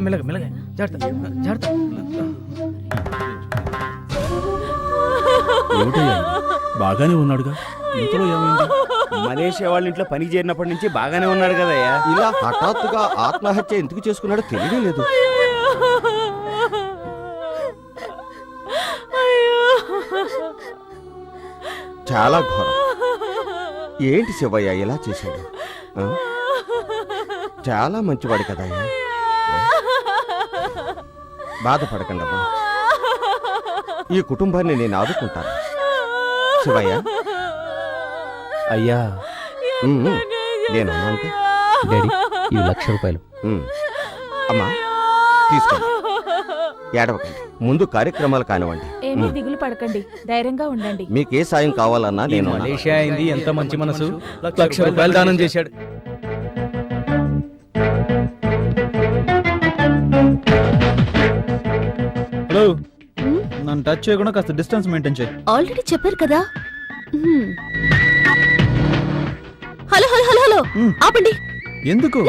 మెల్లగా మెల్లగా జాగ్రత్త జాగ్రత్త. బాగానే ఉన్నాడుగా, ఇంతలో ఏమైంది? మలేషియా వాళ్ళ ఇంట్లో పనికి చేరినప్పటి నుంచి బాగానే ఉన్నాడు కదయ్యా. ఇలా హఠాత్తుగా ఆత్మహత్య ఎందుకు చేసుకున్నాడో తెలియడం లేదు. చాలా ఘోరం. ఏంటి శివయ్య ఇలా చేశాడు? చాలా మంచివాడు కదయ్యా. బాధపడకండమ్మా, ఈ కుటుంబాన్ని నేను ఆదుకుంటాను. శివయ్య అయ్యా నేను అన్నానుగా. డాడీ, ఇవి 1,00,000 రూపాయలు. అమ్మా తీసుకోండి, ఏడవకండి. ముందు కార్యక్రమాలు కానివ్వండి. ఏమీ దిగులు పడకండి, ధైర్యంగా ఉండండి. మీకే సాయం కావాలన్నా నేను మలేషియా అయింది, ఎంత మంచి మనసు. 1,00,000 రూపాయలు దానం చేశాడు. హలో, నన్ను టచ్ చేయకుండా కాస్త డిస్టెన్స్ మెయింటైన్ చేయి. ఆల్రెడీ చెప్పారు కదా. హలో హలో హలో హలో, ఆపండి. ఎందుకు?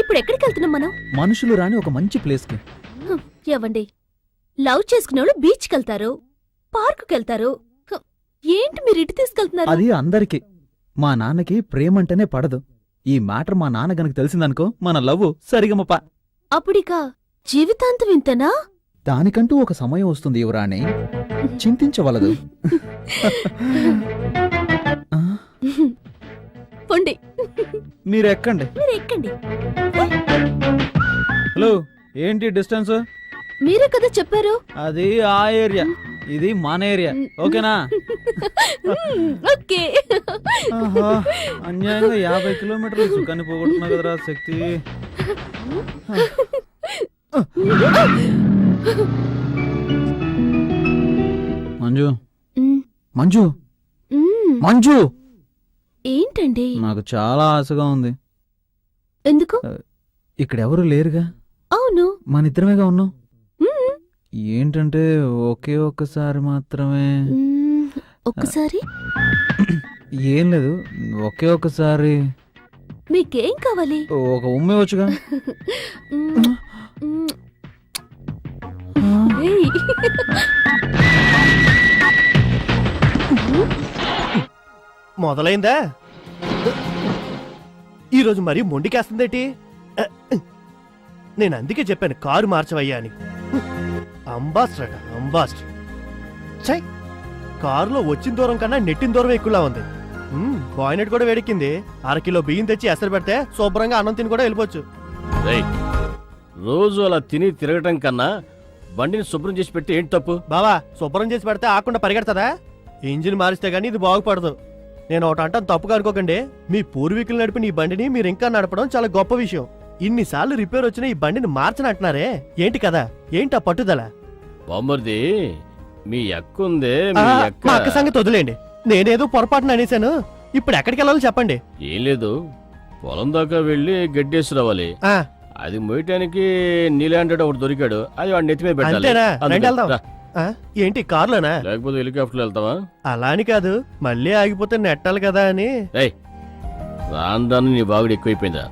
ఇప్పుడు ఎక్కడికి వెళ్తున్నాం మనం? మనుషులు రాని ఒక మంచి ప్లేస్ కి. ఏవండి, లవ్ చేసుకునే వాళ్ళు బీచ్కి వెళ్తారు, పార్కుకి వెళ్తారు. ఏంటి మీరు ఇటు తీసుకెళ్తున్నారు? అది అందరికి. మా నాన్నకి ప్రేమంటేనే పడదు. ఈ మ్యాటర్ మా నాన్న గనక తెలిసిందనుకో, మన లవ్ సరిగమప. అప్పుడిక జీవితాంతం ఇంతనా? దానికంటూ ఒక సమయం వస్తుంది యువరాణి, చింతించవలదు. పొండి, మీరెక్కండి. మీరు ఎక్కండి. హలో, ఏంటి డిస్టెన్స్? మీరే కదా చెప్పారు. అది ఆ ఏరియా, ఇది మన ఏరియా. ఓకేనా? ఓకే. అన్యాయంగా 50 కిలోమీటర్లు సుఖాన్ని పోగొట్టున్నా కదరా శక్తి. మంజు, మంజు, మంజు, ఏంటండి? నాకు చాలా ఆశగా ఉంది. ఎందుకు? ఇక్కడెవరూ లేరుగా. అవును, మన ఇద్దరమేగా ఉన్నాం. ఏంటంటే ఒకే ఒక్కసారి మాత్రమే. ఒక్కసారి ఏం లేదు, ఒకే ఒక్కసారి. మీకేం కావాలి? ఒక ఉమ్మే వచ్చుగా. మొదలైందా? ఈరోజు మరీ మొండికేస్తుందేటి? నేను అందుకే చెప్పాను కారు మార్చవయ్యా అని. అంబాస్టర్ అంబాస్టర్. చై, కారులో వచ్చిన దూరం కన్నా నెట్టిన దూరం ఎక్కువలా ఉంది. బాయినెట్ కూడా వేడెక్కింది. 1/2 కిలో బియ్యం తెచ్చి ఎసరు పెడితే శుభ్రంగా అన్నం తిని కూడా వెళ్ళిపోవచ్చు. రోజు అలా తిని తిరగటం కన్నా బండిని శుభ్రం చేసి పెట్టి ఏంటి తప్పు? బావా, శుభ్రం చేసి పెడితే ఆకుండా పరిగెడతదా? ఇంజిన్ మారిస్తే గానీ ఇది బాగుపడదు. నేను ఒకటి అంటాను, తప్పుగా అనుకోకండి. మీ పూర్వీకులు నడిపిన ఈ బండిని మీరు ఇంకా నడపడం చాలా గొప్ప విషయం. ఇన్నిసార్లు రిపేర్ వచ్చిన ఈ బండిని మార్చనంటున్నారే, ఏంటి కదా? ఏంటి ఆ పట్టుదల? బామ్మర్ది, మీ అక్కుందే. మా అక్క సంగతి వదిలేండి. నేనేదో పొరపాటున అనేశాను. ఇప్పుడు ఎక్కడికి వెళ్ళాలో చెప్పండి. ఏం లేదు, పొలం దాకా వెళ్ళి గడ్డేసి రావాలి. అది మోయటానికి నీలాంటి ఒకటి దొరికాడు, అది వాడి నెత్తిమే పెట్టాలి. ఏంటి కారులోనా? లేకపోతే హెలికాప్టర్ వెళ్తావా? అలా అని కాదు, మళ్ళీ ఆగిపోతే నెట్టాలి కదా అని. రాందాన్ని నీ బాగుడు ఎక్కువైపోయిందా?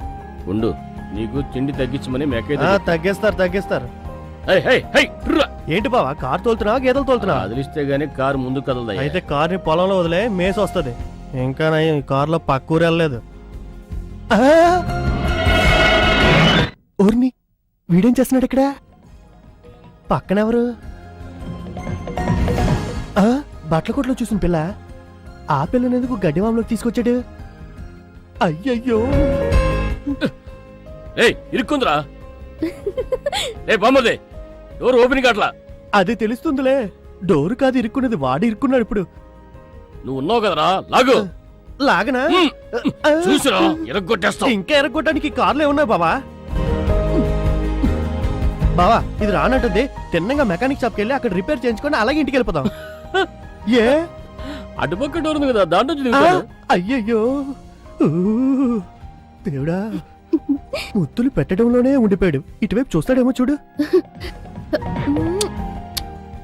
ఉండు, నీకు తిండి తగ్గించమని తగ్గిస్తారు. ఏంటి బావా, కారు తోలుతున్నావా గేదెలు తోలుతున్నావా? అదిలిస్తే గానీ కారు ముందు కదలదా. అయితే కార్ని పొలంలో వదిలే, మేసి వస్తుంది. ఇంకా ఈ కారులో పక్కూరు వెళ్ళలేదు. ఊరిని వీడేం చేస్తున్నాడు ఇక్కడ? పక్కనెవరు? బట్టల కొట్లో చూసిన పిల్ల. ఆ పిల్లనెందుకు గడ్డి మామలోకి తీసుకొచ్చాడు? అయ్యయ్యో, ఇరుక్కుందిరా. బామ్మర్ది, డోర్ ఓపెనింగ్ అట్లా. అది తెలుస్తుందిలే, డోరు కాదు ఇరుక్కున్నది, వాడు ఇరుక్కున్నాడు. ఇప్పుడు నువ్వు ఉన్నావు కదరా, లాగు. లాగనా? చూసిరా, ఎరగొట్టేస్తావు. ఇంకా ఎరగొట్టడానికి కార్లు ఏమున్నాయి బావా? బావా, ఇది రానంటుంది. తిన్నంగా మెకానిక్ షాప్కి వెళ్ళి అక్కడ రిపేర్ చేయించుకొని అలాగే ఇంటికి వెళ్ళిపోతాం. ఏ అటుపక్క డోర్ ఉంది కదా, దాంట్లో. అయ్యయ్యో దేవుడా, ముద్దులు పెట్టడంలోనే ఉండిపోయాడు. ఇటువైపు చూస్తాడేమో చూడు.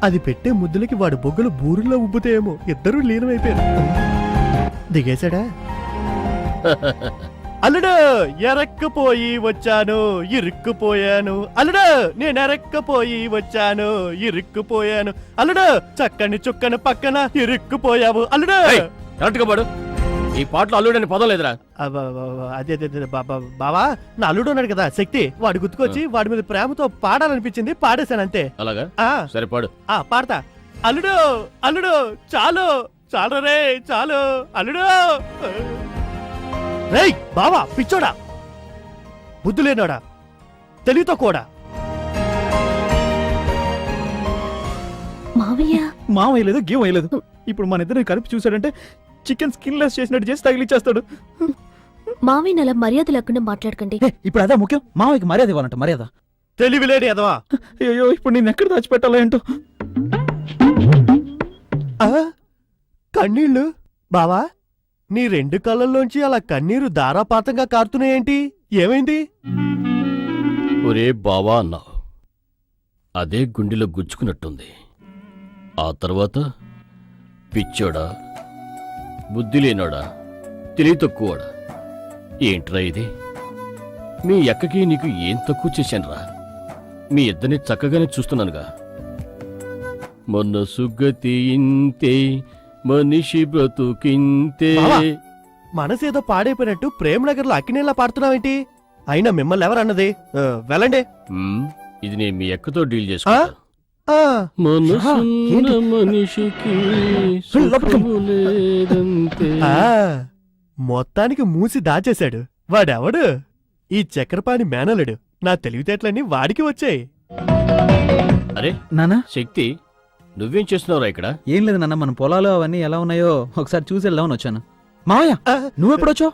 అది పెట్టే ముద్దులకి వాడి బొగ్గులు బూరుల్లో ఉబ్బుతాయేమో. ఇద్దరూ లీనమైపోయారు. దిగేశాడా? అల్లుడు ఎరక్కపోయి వచ్చాను, ఇరుక్కుపోయాను. అల్లుడు నేను ఎరక్కపోయి వచ్చాను, ఇరుక్కుపోయాను. అల్లుడు చక్కని చుక్కని పక్కన ఇరుక్కుపోయావు. అల్లుడు కరెక్ట్ గా పాడు. ఈ పాటలో అల్లుడని పదం లేదురా. అదే బావా, నా అల్లుడు ఉన్నాడు కదా శక్తి, వాడు గుర్తుకొచ్చి వాడి మీద ప్రేమతో పాడాలనిపించింది, పాడేశాను అంతే. అలాగా ఆ, సరే పాడు. పాడతా. అల్లుడు అల్లుడు చాలు చాలు రే చాలు అల్లుడు. రేయ్ బావా పిచ్చోడా, బుద్ధి లేనోడా, తెలివితో కూడా. మావయ్య మామయ్య లేదు గేమ్ లేదు. ఇప్పుడు మన ఇద్దరిని కలిపి చూసాడంటే చికెన్ స్కిన్ లెస్ చేసినట్టు చేసి తగిలిచ్చేస్తాడు. మావయ్య అలా మర్యాద లేకుండా మాట్లాడకండి. ఇప్పుడు అదే ముఖ్యం. మామయ్యకి మర్యాద ఇవ్వాలంట. మర్యాద. తెలివి లేని ఎదవా. అయ్యో ఇప్పుడు నేను ఎక్కడ దాచిపెట్టాలో ఏంటో. కన్నీళ్లు బావా, నీ రెండు కళ్ళల్లోంచి అలా కన్నీరు ధారాపాతంగా కారుతున్నాయేంటి? ఏమైంది? ఒరే బావా అన్నావు, అదే గుండెలో గుచ్చుకున్నట్టుంది. ఆ తర్వాత పిచ్చోడా, బుద్ధి లేనోడా, తెలివి తక్కువడా, ఏంట్రా ఇది? మీ అక్కకి నీకు ఏం తక్కువ చేశానురా? మీ ఇద్దరిని చక్కగానే చూస్తున్నానుగా. మనసు గతి ఇంతే, మనిషి బ్రతుకింతే. బావా, మనసేదో పాడైపోయినట్టు ప్రేమనగర్లో అక్కినేలా పాడుతున్నావేంటి? అయినా మిమ్మల్ని ఎవరన్నది? వెళ్ళండి. ఇది నేను మీ అక్కతో డీల్ చేసుకుంటా. ఆ, మనసున్న మనిషికి సుఖము లేదంతే. మొత్తానికి మూసి దాచేశాడు. వాడెవడు? ఈ చక్రపాణి మేనలుడు. నా తెలివితేటలన్నీ వాడికి వచ్చాయి. అరే నానా శక్తి, నువ్వేం చేస్తున్నావురా ఇక్కడ? ఏం లేదు నాన్న, మన పొలాలు అవన్నీ ఎలా ఉన్నాయో ఒకసారి చూసి వెళ్దామని వచ్చాను. మావయ్య నువ్వెప్పుడొచ్చావు?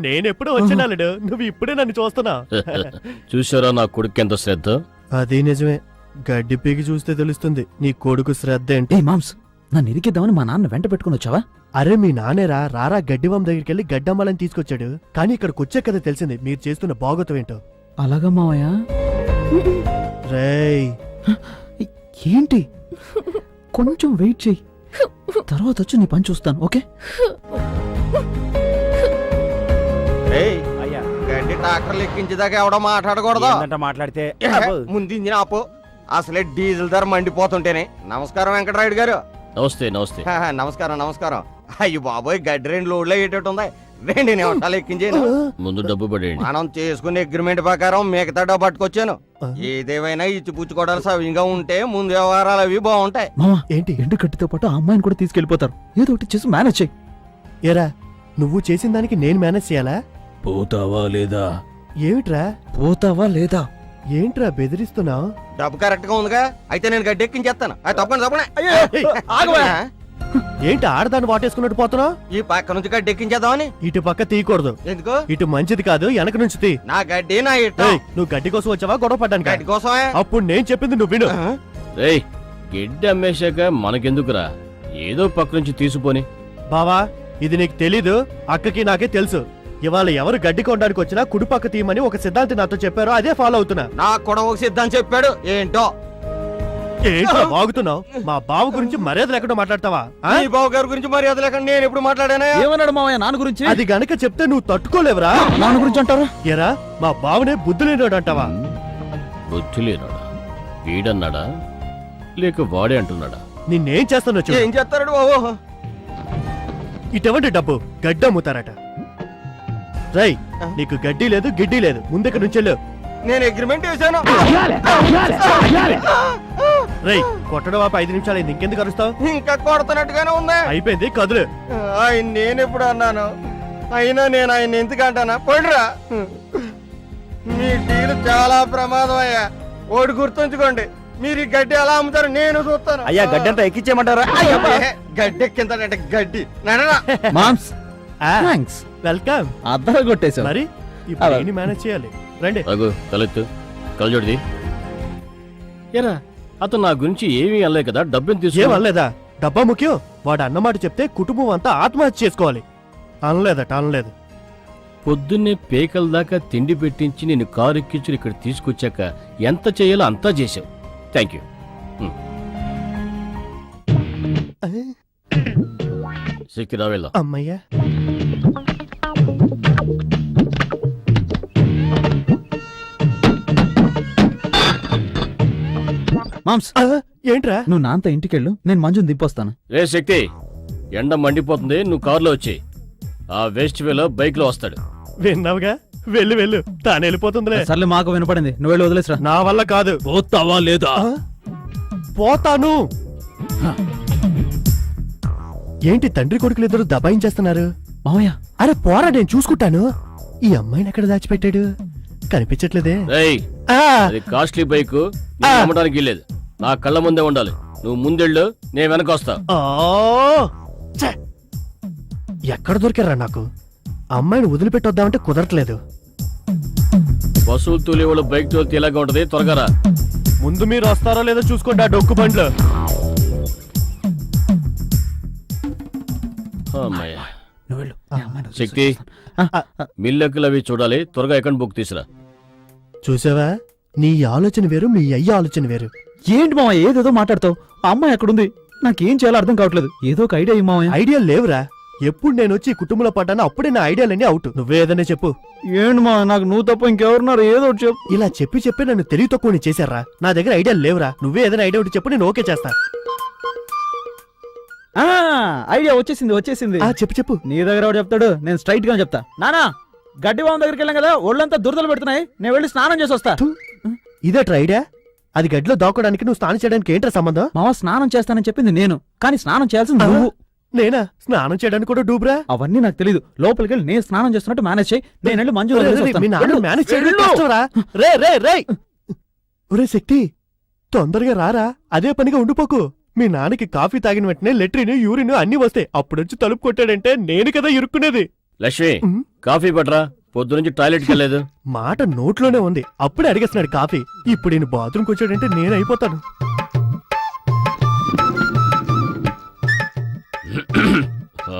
నేనెప్పుడో వచ్చినాలుడు, నువ్వు ఇప్పుడే నన్ను చూస్తున్నావు. చూసారా నా కొడుకు ఎంత శ్రద్ధ? అది నిజమే. గడ్డి పీకి చూస్తే తెలుస్తుంది నీ కొడుకు శ్రద్ధ ఏంటి. ఏ మామ్స్, నన్ను ఇరికిద్దామని మా నాన్న వెంట పెట్టుకుని వచ్చావా? అరే మీ నానేరా రారా గడ్డివం దగ్గరికెళ్ళి గడ్డమ్మాలని తీసుకొచ్చాడు. కానీ ఇక్కడికి వచ్చే కదా తెలిసింది మీరు చేస్తున్న బాగోతం ఏంటో. అలాగా మావయ్య? రేయ్ ఏంటి, కొంచెం వెయిట్ చెయ్యి, తర్వాత వచ్చి నీ పని చూస్తాను. ఓకే? గడ్డి ట్రాక్టర్లు ఎక్కించేదాకా ఎవడో మాట్లాడకూడదు. మాట్లాడితే ముందు ఇంజిన్ ఆపు. అసలే డీజిల్ ధర మండిపోతుంటేనే. నమస్కారం వెంకటరాయుడు గారు. నమస్తే నమస్తే. నమస్కారం నమస్కారం. అయ్యి బాబోయ్, గడ్డి 2 లోడ్లు అయ్యేటట్టు ఉంది. 2 నిమిషాలు ఎక్కించాను. ముందు డబ్బు పడేయండి. మనం చేసుకునే అగ్రిమెంట్ ప్రకారం మిగతా డబ్బు పట్టుకొచ్చాను. ఏదేమైనా ఇచ్చిపుచ్చుకోవడాలు సవ్యంగా ఉంటే ముందు వ్యవహారాలు అవి బాగుంటాయి. మావా ఏంటి? ఎండు కట్టితో పాటు ఆ అమ్మాయిని కూడా తీసుకెళ్లిపోతారు. ఏదో ఒకటి చేసి మేనేజ్ చెయ్యి. ఏరా, నువ్వు చేసిన దానికి నేను మేనేజ్ చేయాలా? పోతావా లేదా? ఏమిట్రా పోతావా లేదా? ఏంట్రా బెదిరిస్తున్నావు? డబ్బు కరెక్ట్ గా ఉందిగా, అయితే నేను గడ్డి ఎక్కించేస్తాను. అది తప్పకుండా తప్పకుండా. ఏంటి ఆడదాన్ని వాటేసుకున్నట్టు పోతున్నావు? ఈ పక్క నుంచి గడ్డి ఎక్కించేద్దామని. ఇటు పక్క తీయకూడదు. ఎందుకు? ఇటు మంచిది కాదు, వెనక నుంచి తీ. నా గడ్డి నా ఇట్టం. ఏయ్, నువ్వు గడ్డి కోసం వచ్చావా గొడవ పడ్డానికి? గడ్డి కోసమే. అప్పుడు నేను చెప్పింది నువ్వు విను. రేయ్, గడ్డి అమ్మేశాక మనకెందుకురా, ఏదో పక్క నుంచి తీసుకొని. బావా, ఇది నీకు తెలీదు, అక్కకి నాకే తెలుసు. ఇవాళ ఎవరు గడ్డి కొనడానికి వచ్చినా కుడి పక్క తీయమని ఒక సిద్ధాంతి నాతో చెప్పారో అదే ఫాలో అవుతున్నా. నాకు కూడా ఒక సిద్ధాంతం చెప్పాడు. ఏంటో? ఏంట్రా బాగుతున్నావు? మా బావ గురించి మర్యాద లేకుండా మాట్లాడతావా? ఆ? ఈ బావ గారి గురించి మర్యాద లేకుండా నేను ఎప్పుడు మాట్లాడానా? ఏమన్నాడు మావయ్య నాన్న గురించి? అది గనక చెప్తే నువ్వు తట్టుకోలేవురా. నాన్న గురించి అంటారా? ఎరా, మా బావనే బుద్ధి లేనాడు అంటావా? బుద్ధి లేనాడా? వీడన్నాడా లేక వాడే అంటున్నాడా? నిన్నేం చేస్తానో ఏం చేస్తాడు బాబు? ఇటువంటి డబ్బు గడ్డి అమ్ముతారట. రై, నీకు గడ్డి లేదు గిడ్డి లేదు, ముందుకు నుంచెళ్ళు. నేను అగ్రిమెంట్ చేశాను. రై, కొట్టడం ఆపి 5 నిమిషాలు అయింది, ఇంకెందుకు అరుస్తావు? ఇంకా కొడుతున్నట్టుగానే ఉంది. అయిపోయింది, కదులు. ఆయన నేను ఎప్పుడు అన్నాను? అయినా నేను ఆయన ఎందుకు అంటానా? పోయిరా. మీ డీల్ చాలా ప్రమాదం అయ్యా. ఓడి గుర్తుంచుకోండి, మీరు ఈ గడ్డి ఎలా అమ్ముతారు నేను చూస్తాను. అయ్యా గడ్డి అంతా ఎక్కించేయమంటారా? గడ్డి ఎక్కింతాడంటే గడ్డి నడరా. మామ్స్ ఆ, థాంక్స్. వెల్కమ్. అద్దర కొట్టేశావు. మరి ఇప్పుడు ఏంటి మేనేజ్ చేయాలి? రండి. రఘు, తలెత్తు, కలజోడిది. ఏరా, అతను నా గురించి ఏమీ అనలే కదా, డబ్బుని ఏం తీసుకో. అనలేదా? డబ్బా ముఖ్యం. వాడు అన్నమాట చెప్తే కుటుంబం అంతా ఆత్మహత్య చేసుకోవాలి. అనలేదట, అనలేదు. పొద్దున్నే పేకల దాకా తిండి పెట్టించి నేను కారు ఎక్కించి ఇక్కడ తీసుకొచ్చాక ఎంత చేయాలో అంతా చేశావు. Thank you. శక్తి రా వెళ్దాం. అమ్మయ్యా. మామ్స్ ఆ, ఏంట్రా? నువ్వు నాన్నతో ఇంటికెళ్ళు, నేను మంజుని దింపొస్తాను. రే శక్తి, ఎండ మండిపోతుంది, నువ్వు కారులో వచ్చి ఆ వేస్ట్ వేలో బైక్ లో వస్తాడు. విన్నావుగా, వెళ్ళు వెళ్ళు, తాను వెళ్ళిపోతుందిలే. సర్లే, మాకు వినపడింది, నువ్వు వెళ్ళి వదిలేసరా. నా వల్ల కాదు. పోతావా లేదా? ఆ? పోతాను. ఏంటి తండ్రి కొడుకులు ఇద్దరు దబాయించేస్తున్నారు? మామయ్య, అరే పోరా, నేను చూసుకుంటాను. ఈ అమ్మాయిని ఎక్కడ దాచిపెట్టాడు? కనిపించట్లేదే. రేయ్, ఆ, అది కాస్ట్లీ బైక్, అమ్మడానికి వెళ్ళలేదు. నా కళ్ళ ముందే ఉండాలి. నువ్వు ముందెళ్ళు, నేను వెనక వస్తా. ఆ, ఛే! ఎక్కడ దొరికారా నాకు? అమ్మాయిని వదిలిపెట్టొద్దామంటే కుదరట్లేదు. బస్సులు తోలేవాళ్ళు బైక్ తోలితే ఇలాగా ఉంటది. త్వరగా రా. ముందు మీరు వస్తారో లేదో చూసుకోండి, ఆ డొక్కు బండ్లు. అమ్మయ్య. నువ్వు వెళ్ళు, నేను అమ్మాయిని శక్తి, వదిలేస్తాను. మిల్లెక్కులు అవి చూడాలి. త్వరగా అకౌంట్ బుక్ తీసురా. చూసావా, నీ ఆలోచన వేరు, మీ అయ్య ఆలోచన వేరు. ఏంటి మామయ్య ఏదేదో మాట్లాడతావు? ఆ అమ్మాయి ఎక్కడుంది? నాకేం చేయాలో అర్థం కావట్లేదు. ఏదో ఒక ఐడియా ఇవ్వు మామయ్య. ఐడియా లేవురా. ఎప్పుడు నేను వచ్చి ఈ కుటుంబంలో పడ్డానో అప్పుడే నా ఐడియాలన్నీ అవుట్. నువ్వే ఏదైనా చెప్పు. ఏంటి మా, నాకు నువ్వు తప్ప ఇంకెవరున్నారు? ఏదో ఒకటి చెప్పు. ఇలా చెప్పి నన్ను తెలివి తక్కువ చేశారా? నా దగ్గర ఐడియా లేవురా. నువ్వే ఏదైనా ఐడియా ఒకటి చెప్పు, నేను ఓకే చేస్తా. ఆ, ఐడియా వచ్చేసింది. ఆ, చెప్పు. నీ దగ్గర ఎవడు చెప్తాడు? నేను స్ట్రైట్ గా చెప్తా. నానా, గడ్డి బావం దగ్గరికి వెళ్ళాం కదా, ఒళ్ళంతా దురదలు పెడుతున్నాయి, నేను వెళ్ళి స్నానం చేసి వస్తా. ఇదేట్రా ఐడియా? అది గడ్డిలో దాక్కోడానికి నువ్వు స్నానం చేయడానికి ఏంట్రా సంబంధం? మామ స్నానం చేస్తానని చెప్పింది నేను, కానీ స్నానం చేయాల్సింది నువ్వు. నేనా స్నానం చేయడానికి కూడా డూబ్రా? అవన్నీ నాకు తెలీదు. లోపలికి వెళ్ళి నేను స్నానం చేస్తున్నట్టు మేనేజ్ చేయి, నేను వెళ్ళి మంజు రే, రే, మీ నాన్న మేనేజ్ చేయడం కష్టంరా. రే. ఒరే శక్తి, తొందరగా రారా, అదే పనిగా ఉండిపోకు. మీ నాన్నకి కాఫీ తాగిన వెంటనే లెట్రిన్, యూరిన్ అన్ని వస్తాయి. అప్పుడొచ్చి తలుపు కొట్టాడంటే నేను కదా ఇరుక్కునేది. లక్ష్మి, ఉమ్. కాఫీ పట్రా. పొద్దు నుంచి టాయిలెట్కి వెళ్ళలేదు. మాట నోట్లోనే ఉంది, అప్పుడే అడిగేస్తున్నాడు కాఫీ. ఇప్పుడు ఈయన బాత్రూమ్కి వచ్చాడంటే నేను అయిపోతాను.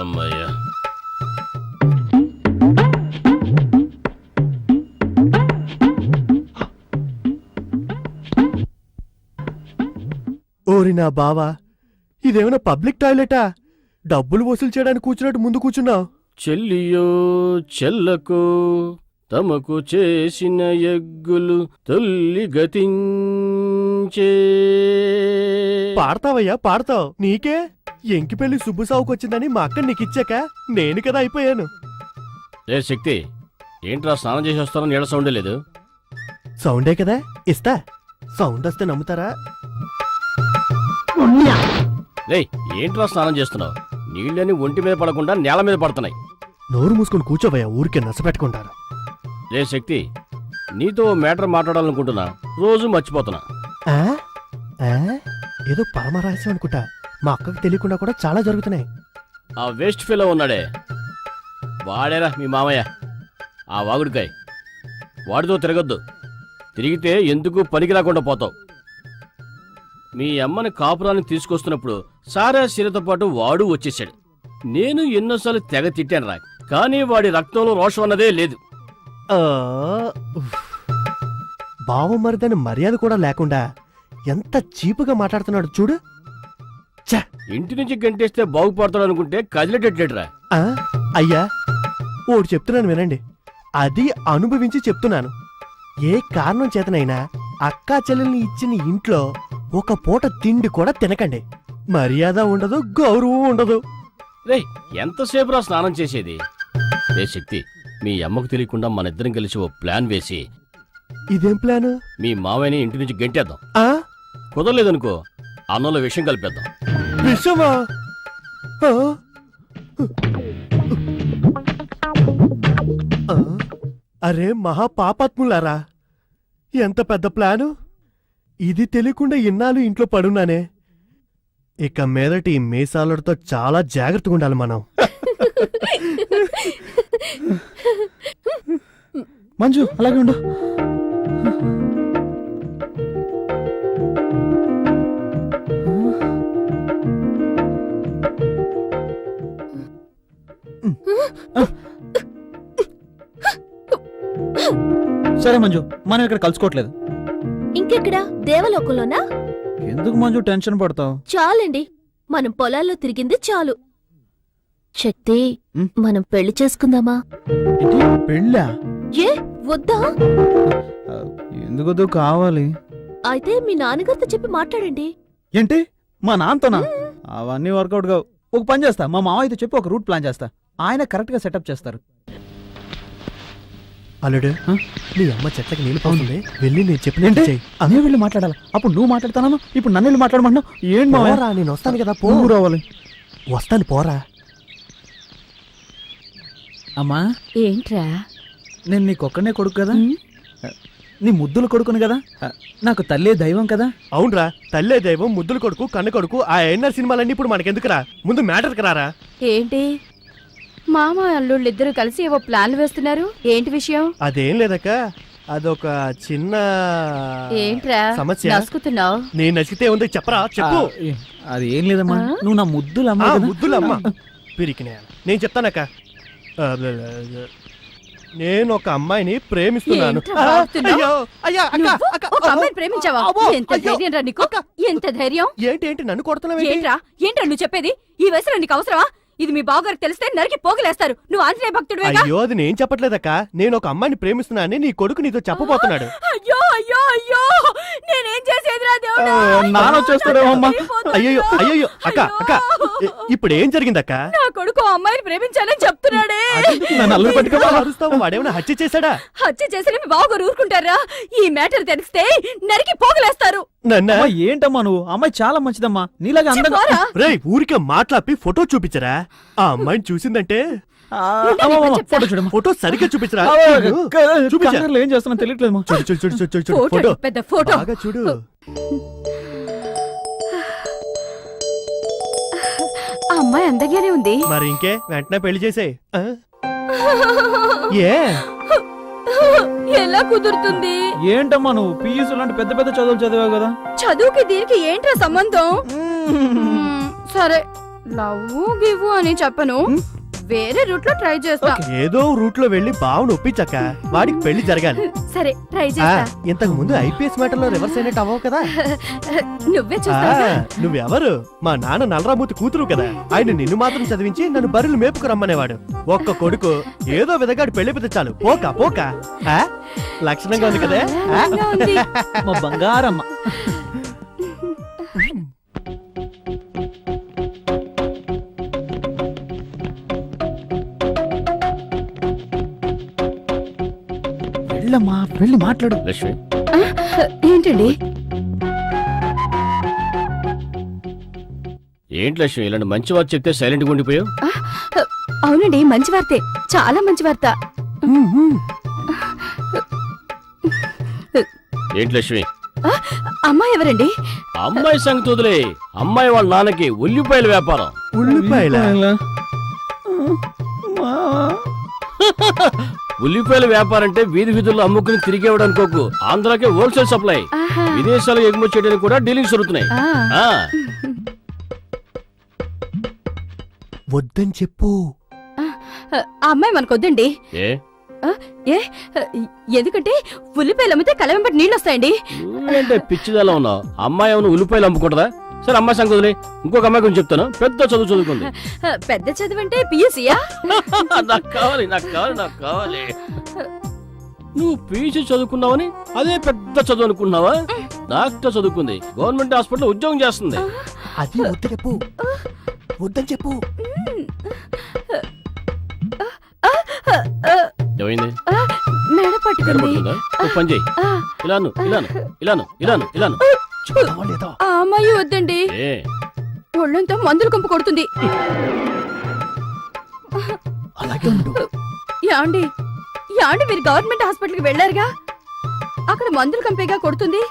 అమ్మయ్యా. ఓరి నా బావా, ఇదేమైనా పబ్లిక్ టాయిలెటా? డబ్బులు వసూలు చేయడానికి కూర్చున్నట్టు ముందు కూర్చున్నావు. చెల్లియో చెల్లకు తమకు చేసిన ఎగ్గులు తొల్లి గతించే. పాడతావయ్యా, పాడతావు. నీకే ఎంకి పెళ్లి సుబ్బుసావుకొచ్చిందని మా అక్క నీకిచ్చాక నేను కదా అయిపోయాను. రే శక్తి, ఏంట్రా స్నానం చేసి వస్తానని ఏడ సౌండే లేదు? సౌండే కదా ఇస్తా. సౌండ్ వస్తే నమ్ముతారా? రే, ఏంట్రా స్నానం చేస్తున్నావు? నీళ్ళని ఒంటి మీద పడకుండా నేల మీద పడుతున్నాయి. నోరు మూసుకొని కూర్చోవయ్యా, ఊరికే నచ్చపెట్టుకుంటారు. రే శక్తి, నీతో మ్యాటర్ మాట్లాడాలనుకుంటున్నా, రోజు మర్చిపోతున్నా. ఆ? ఆ? ఏదో పరమరహస్యం అనుకుంటా. మా అక్కకు తెలియకుండా కూడా చాలా జరుగుతున్నాయి. ఆ వేస్ట్ ఫెలో ఉన్నాడే, వాడేరా మీ మామయ్య, ఆ వాగుడికాయ్. వాడితో తిరగొద్దు. తిరిగితే ఎందుకు పనికి రాకుండా పోతావు. మీ అమ్మని కాపురాన్ని తీసుకొస్తున్నప్పుడు సారా శీలతో పాటు వాడు వచ్చేసాడు. నేను ఎన్నోసార్లు తెగ తిట్టానురా, కానీ వాడి రక్తంలో రోషం అన్నదే లేదు. ఆ, ఉఫ్. బావ మరిదని మర్యాద కూడా లేకుండా ఎంత చీపుగా మాట్లాడుతున్నాడు చూడు. ఛ! ఇంటి నుంచి గంటేస్తే బాగుపడతాడు అనుకుంటే కదిలేటట్లేట్రా. ఆ? అయ్యా, ఓటి చెప్తున్నాను వినండి. అది అనుభవించి చెప్తున్నాను. ఏ కారణం చేతనైనా అక్కా చెల్లెల్ని ఇచ్చిన ఇంట్లో ఒక పూట తిండి కూడా తినకండి. మర్యాద ఉండదు, గౌరవం ఉండదు. రే, ఎంతసేపు రా స్నానం చేసేది? రే శక్తి, మీ అమ్మకు తెలియకుండా మన ఇద్దరం కలిసి ఓ ప్లాన్ వేసి ఇదేం ప్లాను? మీ మావయ్యని ఇంటి నుంచి గంటేద్దాం. ఆ? కుదరలేదనుకో, అన్నంలో విషయం కలిపేద్దాం. విషమా? ఆ? ఆ? అరే మహా పాపాత్ములారా, ఎంత పెద్ద ప్లాను! ఇది తెలియకుండా ఇన్నాళ్ళు ఇంట్లో పడున్నానే. ఇక మీదటి ఈ మీసాలతో చాలా జాగ్రత్తగా ఉండాలి మనం. మంజు అలాగే ఉండు. సరే మంజు, మనం ఇక్కడ కలుసుకోవట్లేదు. ఇంకెక్కడా? దేవలోకంలోనా? ఎందుకు మంజు టెన్షన్ పడతావు? చాలండి, మనం పొలాల్లో తిరిగింది చాలు. శక్తి, ఉమ్. మనం పెళ్లి చేసుకుందామా? ఏంటి పెళ్ళా? ఏ వద్దా? ఎందుకొద్దు కావాలి. అయితే మీ నాన్నగారితో చెప్పి మాట్లాడండి. ఏంటి మా నాన్నతోనా? అవన్నీ వర్కౌట్ కావు. ఒక పని చేస్తా, మా మావయ్యతో చెప్పి ఒక రూట్ ప్లాన్ చేస్తా. ఆయన కరెక్ట్ గా సెటప్ చేస్తారు. అల్లుడు ఆ? నీ అమ్మ చెట్లకి నీళ్ళు పోతుంది, వెళ్ళి నేను ఏంటి చెప్పినట్టు చెయ్యి. అనే వెళ్ళి మాట్లాడాలి. అప్పుడు నువ్వు మాట్లాడతాను, ఇప్పుడు నన్ను వెళ్ళి మాట్లాడమంటున్నావు. ఏంటి మావయ్య? పోరా, నేను వస్తాను కదా, పో. నువ్వు రావాలి. వస్తాను, పోరా. అమ్మా, ఏంట్రా? నేను నీకొక్కనే కొడుకు కదా, నీ ముద్దులు కొడుకుని కదా, నాకు తల్లే దైవం కదా. అవునరా, తల్లే దైవం, ముద్దుల కొడుకు, కన్న కొడుకు, ఆ ఎన్ఆర్ సినిమాలన్నీ ఇప్పుడు మనకెందుకురా? ముందు మ్యాటర్కి రారా. ఏంటి మామ అల్లుళ్ళిద్దరూ కలిసి ఏవో ప్లాన్లు వేస్తున్నారు? ఏంటి విషయం? అదేం లేదక్క, అదొక చిన్న ఏంట్రా సమస్య. నసుకుతున్నావు? నేను నచ్చితే ఉంది, చెప్పరా, చెప్పు. అది ఏం లేదమ్మా, ఆ? నువ్వు నా ముద్దులు అమ్మా ఆ, కదా. ముద్దులమ్మ పిరికినే. నేను చెప్తానక్క, నేను ఒక అమ్మాయిని ప్రేమిస్తున్నాను. ఏంట్రా బాగుతున్నావ్? అయ్యో, అయ్యా, అక్క, నువ్వు అక్క, ఒక అమ్మాయిని ప్రేమించావా? అబ్బో, ఎంత అయ్యో, ధైర్యం రా నీకు? ఎంత ధైర్యం? ఏంటి ఏంటి నన్ను కొడుతున్నావు? ఏంట్రా ఏంట్రా నువ్వు చెప్పేది? ఈ వయసులో నీకు అవసరమా? ఇది మీ బావగారికి తెలిస్తే నరికి పోగులేస్తారు. నువ్వు ఆంజనేయ భక్తుడివేగా? అయ్యో, అది నేను చెప్పట్లేదక్క, నేను ఒక అమ్మాయిని ప్రేమిస్తున్నానని నీ కొడుకు నీతో చెప్పబోతున్నాడు. అయ్యో అయ్యో అయ్యో, నేనేం చేసేదిరా దేవుడా? నాన్న వచ్చేస్తాడేమమ్మా. అయ్యో అయ్యో, అక్క అక్క, ఇప్పుడు ఏం జరిగిందక్క? నా కొడుకు ఆ అమ్మాయిని ప్రేమించాలని చెప్తున్నాడే. నన్ను అల్లరి పట్టుకోవా? అరుస్తావు, వాడేమైనా హత్య చేశాడా? హత్య చేసిన మీ బావగారు ఊరుకుంటారా? ఈ మ్యాటర్ తెలిస్తే నరికి పోగులేస్తారు. నన్న అమ్మా, ఏంటమ్మా నువ్వు? అమ్మాయి చాలా మంచిదమ్మా, నీలాగా అందంగా. పోరా. రేయ్, ఊరికే మాట్లాపి ఫోటో చూపించరా? ఆ అమ్మాయిని చూసిందంటే ఫోటో చూడమ్మా. ఫోటో సరిగ్గా చూపించరా? చూపించా. కలర్లో ఏం చేస్తున్నా తెలియట్లేదు. చూడు చూడు చూడు చూడు చూడు, చూడు ఫోటో ఫోటో పెద్ద ఫోటో. బాగా చూడు. ఆ అమ్మాయి అందగానే ఉంది. మరి ఇంకే, వెంటనే పెళ్లి చేసేయ్. ఏ ఎలా కుదురుతుంది? ఏంటమ్మా నువ్వు పీయూసీ లాంటి పెద్ద పెద్ద చదువులు చదివావు కదా. చదువుకి దీనికి ఏంట్రా సంబంధం? సరే, లవ్ గివ్ అని చెప్పను, వేరే రూట్ లో ట్రై చేస్తా. ఏదో రూట్ లో వెళ్లి బావును ఒప్పించక్క, వాడికి పెళ్లి జరగాలి. సరే ట్రై ఆ, చేస్తా. ఇంతకు ముందు ఐపీఎస్ మ్యాటర్లో రివర్స్ అయినట్టు అవ్వవు కదా. నువ్వే ఆ, చూస్తావా? నువ్వెవరు? మా నాన్న నల్లరామూర్తి కూతురు కదా, ఆయన నిన్ను మాత్రం చదివించి నన్ను బర్రెలు మేపుకు రమ్మనేవాడు. ఒక్క కొడుకు, ఏదో విధంగా పెళ్లి పెద్ద చాలు. పోక పోక. ఆ, లక్షణంగా ఉంది కదా. ఆ? అందంగా ఉంది. మా బంగారమ్మ. వెళ్ళమ్మా, వెళ్ళి మాట్లాడు. లక్ష్మి, ఏంటండి? ఏంటి లక్ష్మి ఇలాంటి మంచి వార్త చెప్తే సైలెంట్గా ఉండిపోయావు? అవునండి, మంచి వార్తే, చాలా మంచి వార్త. ఏంటి లక్ష్మి? అమ్మాయి ఎవరండి? అమ్మాయి సంగతి వదిలే, అమ్మాయి వాళ్ళ నాన్నకి ఉల్లిపాయల వ్యాపారం. ఉల్లిపాయల ఉల్లిపాయల వ్యాపారం అంటే వీధి వీధుల్లో అమ్ముకుని తిరిగేవాడు అనుకోకు. ఆంధ్రాకే హోల్సేల్ సప్లై, ఆహా. విదేశాలకు ఎగుమతి చేయడానికి కూడా డీలింగ్స్ జరుగుతున్నాయి. ఆ. ఆ, వద్దని చెప్పు. ఆ అమ్మాయి మనకొద్దండి. ఏ ఏ ఎందుకంటే ఉల్లిపాయలు అమ్మితే కళ్ళ వెంబడి నీళ్ళు వస్తాయండి. నువ్వేంటే పిచ్చిదలా ఉన్నావు? అమ్మాయి ఏమైనా ఉల్లిపాయలు అమ్ముకుంటుందా? సరే, అమ్మాయి సంగతి వదిలే. ఇంకొక అమ్మాయి గురించి చెప్తాను, పెద్ద చదువు చదువుకుంది. పెద్ద చదువు అంటే పియూసీయా? నాకు కావాలి, నాకు కావాలి, నాకు కావాలి. నువ్వు పీజీ చదువుకున్నావని అదే పెద్ద చదువు అనుకున్నావా? డాక్టర్ చదువుకుంది, గవర్నమెంట్ హాస్పిటల్ ఉద్యోగం చేస్తుంది. అది వద్దు చెప్పు, వద్దని చెప్పు. ఏమైంది? మెడ పట్టుకుంది. కనబడుతుందా? ఓ పని చేయి, ఆ, ఇలాను ఇలాను ఇలాను ఇలాను ఇలాను. చెప్తావా లేదా? ఆ అమ్మాయి వద్దండి, ఏ ఒళ్ళంతా మందులు కంపు కొడుతుంది. అలాగే ఉండు. యాండి యాండి మీరు గవర్నమెంట్ హాస్పిటల్కి వెళ్ళారుగా, అక్కడ మందులు కంపేగా కొడుతుంది.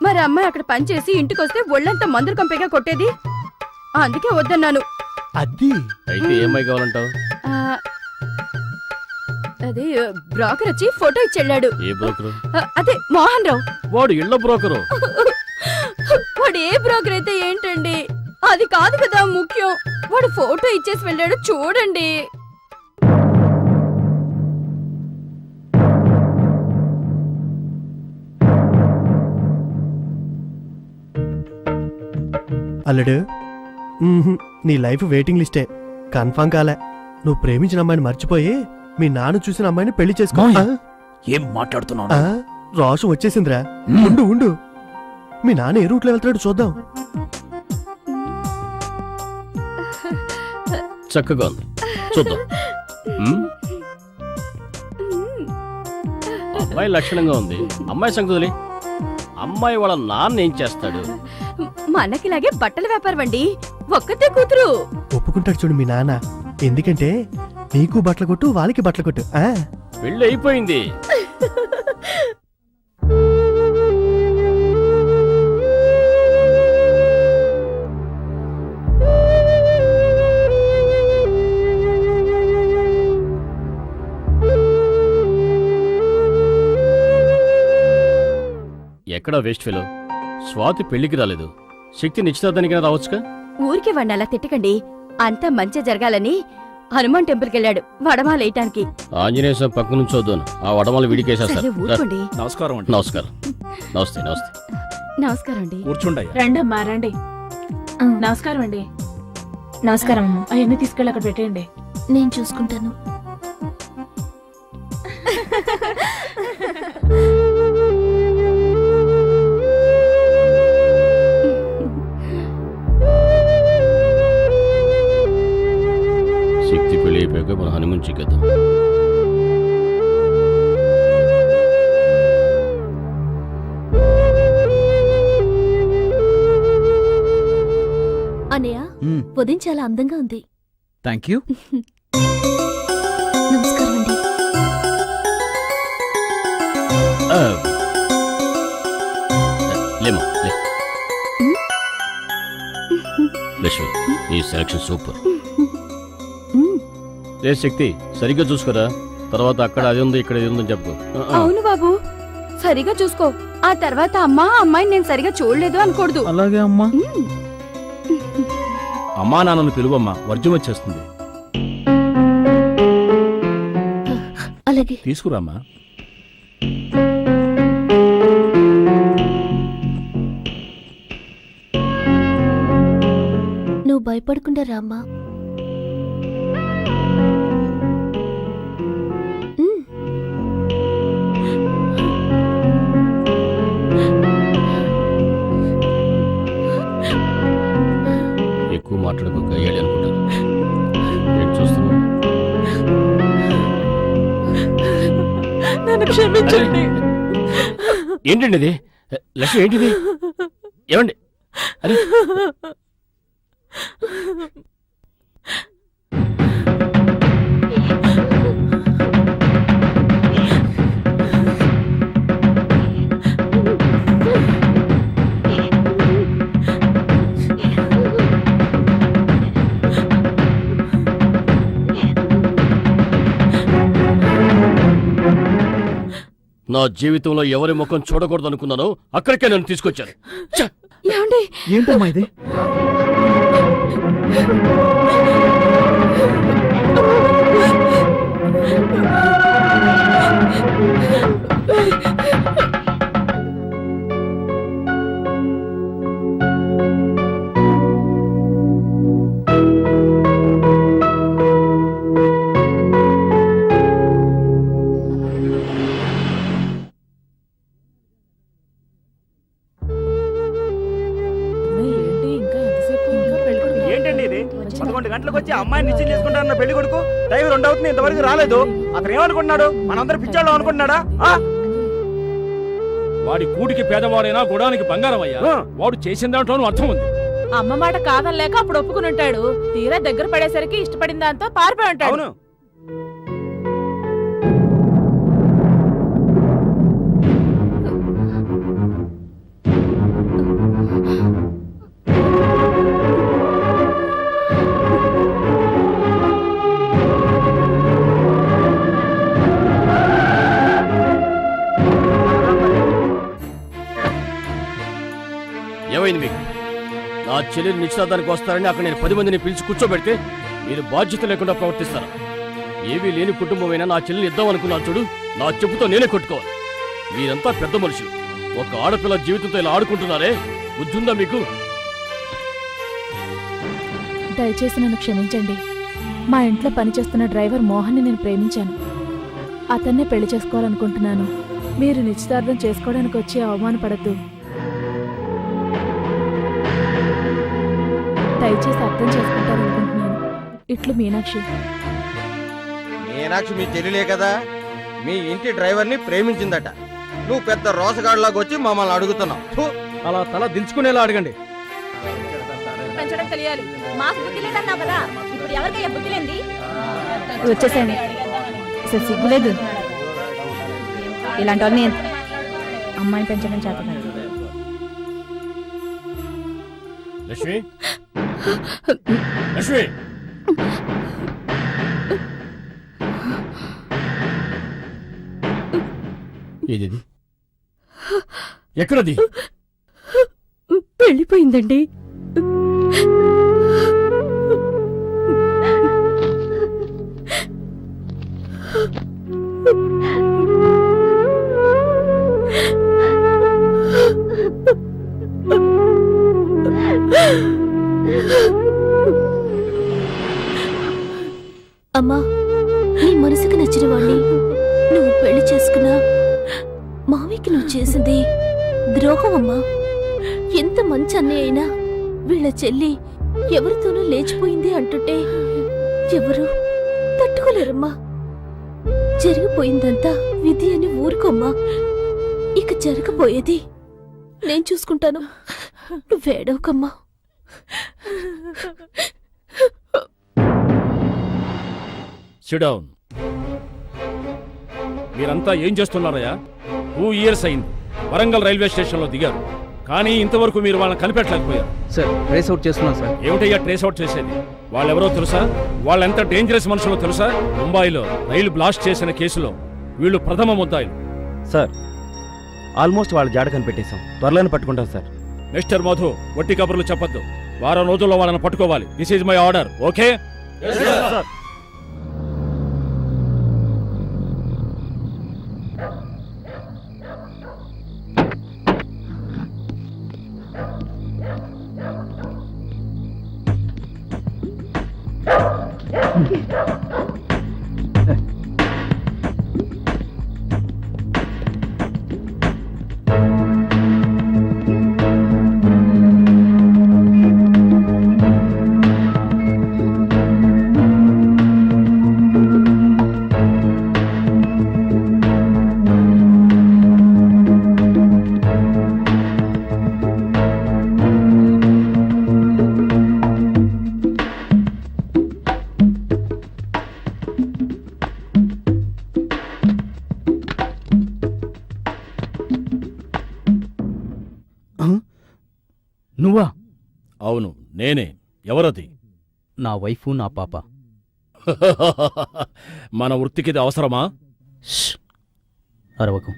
మరి అమ్మాయి అక్కడ పనిచేసి ఇంటికి వస్తే ఒళ్ళంతా మందులు కంపేగా కొట్టేది. అందుకే వద్దన్నాను. అది అయితే ఏమై కావాలంటావు? ఆ, అదే బ్రోకర్ వచ్చి ఫోటో ఇచ్చి వెళ్ళాడు. ఏ బ్రోకరు? అదే మోహన్ రావు. వాడు ఇళ్ళ బ్రోకరు. వాడు ఏ బ్రోకర్ అయితే ఏంటండి, అది కాదు కదా ముఖ్యం. వాడు ఫోటో ఇచ్చేసి వెళ్ళాడు, చూడండి. అల్లుడు, నీ లైఫ్ వెయిటింగ్ లిస్టే కన్ఫర్మ్ కాలే. నువ్వు ప్రేమించిన అమ్మాయిని మర్చిపోయి మీ నాన్న చూసిన అమ్మాయిని పెళ్లి చేసుకో. మావయ్య. ఏం మాట్లాడుతున్నావు? ఆ, రోషం వచ్చేసిందిరా. ఉండు మీ నాన్న ఏ రూట్లో వెళ్తాడు చూద్దాం. చక్కగా ఉంది, చూద్దాం. ఉమ్? అమ్మాయి లక్షణంగా ఉంది. అమ్మాయి సంగతులే. అమ్మాయి వాళ్ళ నాన్న ఏం చేస్తాడు? మనకిలాగే బట్టల వ్యాపారం అండి. ఒక్కతే కూతురు. ఒప్పుకుంటాడు చూడు మీ నాన్న. ఎందుకంటే నీకు బట్టలు కొట్టు, వాళ్ళకి బట్టలు కొట్టు. పెళ్ళి అయిపోయింది. ఎక్కడా వేస్ట్ ఫెలో? స్వాతి పెళ్లికి రాలేదు. శక్తి నిశ్చితార్థానికి రావచ్చుగా. ఊరికి వాడిని అలా తిట్టకండి. అంతా మంచి జరగాలని హనుమాన్ టెంపుల్కి వెళ్ళాడు వడమాలేయటానికి. ఆంజనేయ స్వామి పక్క నుంచి వద్దాను. ఆ వడమాలు సరే విడికేసేస్తారు. ఊరుకోండి. నమస్కారం అండి. నమస్కారం. నమస్తే. నమస్తే. నమస్కారం అండి. కూర్చుండయ్యా. రండి అమ్మా రండి. నమస్కారం అండి. నమస్కారం అమ్మా. అవన్నీ తీసుకెళ్ళి అక్కడ పెట్టేయండి. నేను చూసుకుంటాను. శక్తి పెళ్లి అయిపోయాక మన హనుమాన్ చిక్కేద్దాం. అనయ్య, ఉదయం చాలా అందంగా ఉంది. Thank you. నమస్కారం అండి. ఆ. లేమ్మా, లే. లక్ష్మి, ఈ సెలక్షన్ సూపర్. లే శక్తి, సరిగ్గా చూసుకోరా. తర్వాత అక్కడ అది ఉంది, ఇక్కడ ఇది ఉందని చెప్పు. అవును బాబు, సరిగా చూసుకో. ఆ తర్వాత అమ్మాయిని నేను సరిగా చూడలేదు అనకూడదు. అలాగే అమ్మా. అమ్మా నాన్నను పిలువమ్మా, వర్జం వచ్చేస్తుంది. అలాగే. తీసుకురామ్మా. నువ్వు భయపడకుండా రామ్మా. ఎక్కువ మాట్లాడుకోక అయ్యాడు అనుకుంటాను. ఏంటి చూస్తున్నావు? నన్ను క్షమించండి. ఏంటండి ఇది? లక్ష్మి ఏంటిది? ఏమండి? అరే నా జీవితంలో ఎవరి ముఖం చూడకూడదు అనుకున్నానో అక్కడికే నన్ను తీసుకొచ్చారు. ఛ! ఏమండి? ఏంటమ్మా ఇది? ఏంటి ఇంకా ఎంతసేపు? ఇంకా పెళ్ళికొడుకు ఏంటండి ఇది? 11 గంటలకు వచ్చి అమ్మాయిని నిశ్చయం చేసుకుంటారన్న పెళ్లి కొడుకు టైం 2 అవుతుంది, ఇంతవరకు రాలేదు. అతను ఏమనుకుంటున్నాడు? మనందరూ పిచ్చాళ్ళం అనుకుంటున్నాడా? వాడి కూటికి పేదవాడైనా గుడానికి బంగారం అయ్యా. వాడు చేసిన దాంట్లోనూ అర్థం ఉంది. అమ్మ మాట కాదనలేక అప్పుడు ఒప్పుకుని ఉంటాడు. తీరా దగ్గర పడేసరికి ఇష్టపడిన దాంతో పారిపోయి ఉంటాడు. అవును. ఏమైంది మీకు? నా చెల్లెలు నిశ్చితార్థానికి వస్తారని అక్కడ నేను 10 మందిని పిలిచి కూర్చోబెడితే మీరు బాధ్యత లేకుండా ప్రవర్తిస్తారు. ఏవీ లేని కుటుంబమైనా నా చెల్లెని ఇద్దాం అనుకున్నాను చూడు, నా చెప్పుతో నేనే కొట్టుకోవాలి. మీరంతా పెద్ద మనుషులు. ఒక ఆడపిల్ల జీవితంతో ఇలా ఆడుకుంటున్నారే, బుద్ధుందా మీకు? దయచేసి నన్ను క్షమించండి. మా ఇంట్లో పనిచేస్తున్న డ్రైవర్ మోహన్ని నేను ప్రేమించాను. అతన్నే పెళ్లి చేసుకోవాలనుకుంటున్నాను. మీరు నిశ్చితార్థం చేసుకోవడానికి వచ్చి అవమానపడద్దు. దయచేసి అర్థం చేసుకుంటారనుకుంటున్నాను. ఇట్లు మీనాక్షి. మీనాక్షి మీ చెల్లిలే కదా, మీ ఇంటి డ్రైవర్ని ప్రేమించిందట. నువ్వు పెద్ద రోసగాడిలాగా వచ్చి మమ్మల్ని అడుగుతున్నావు. ఫు. అలా తల దించుకునేలా అడగండి. పెంచడం తెలియాలి. మాకు బుద్ధి లేదన్నావు కదా, ఇప్పుడు ఎవరికయ్యా బుద్ధి లేంది? వచ్చేసాను. అసలు సిగ్గులేదు ఇలాంటి వాళ్ళని. అమ్మాయిని పెంచడం చేతకాదు. లక్ష్మి, లక్ష్మి, ఏది ఎక్కడది? వెళ్ళిపోయిందండి. అమ్మా, నీ మనసుకు నచ్చిన వాణ్ణి నువ్వు పెళ్లి చేసుకున్నా మావికి నువ్వు చేసింది ద్రోహం అమ్మా. ఎంత మంచి అన్నయ్య అయినా వీళ్ళ చెల్లి ఎవరితోనూ లేచిపోయింది అంటుంటే ఎవరు తట్టుకోలేరమ్మా. జరిగిపోయిందంతా విధి అని ఊరుకోమ్మా. ఇక జరగబోయేది నేను చూసుకుంటాను. నువ్వేడవకమ్మా. Sit down. మీరంతా ఏం చేస్తున్నారయ్యా? 2 years అయింది. వరంగల్ రైల్వే స్టేషన్లో దిగారు, కానీ ఇంతవరకు మీరు వాళ్ళని కనిపెట్టలేకపోయారు. సార్ ట్రేస్ అవుట్ చేస్తున్నాం సార్. ఏమిటయ్యా ట్రేస్ అవుట్ చేసేది? వాళ్ళెవరో తెలుసా? వాళ్ళెంత డేంజరస్ మనుషులో తెలుసా? ముంబైలో రైలు బ్లాస్ట్ చేసిన కేసులో వీళ్ళు ప్రథమ ముద్దాయిలు. సార్ ఆల్మోస్ట్ వాళ్ళ జాడ కనిపెట్టేశాం. త్వరలోనే పట్టుకుంటాం సార్. మిస్టర్ మధు, వట్టి కబుర్లు చెప్పొద్దు. వారం రోజుల్లో వాళ్ళని పట్టుకోవాలి. This is my order. Okay? నువ్వా? అవును, నేనే. ఎవరది? నా వైఫు, నా పాప. మన వృత్తికి ఇది అవసరమా? అరవకు.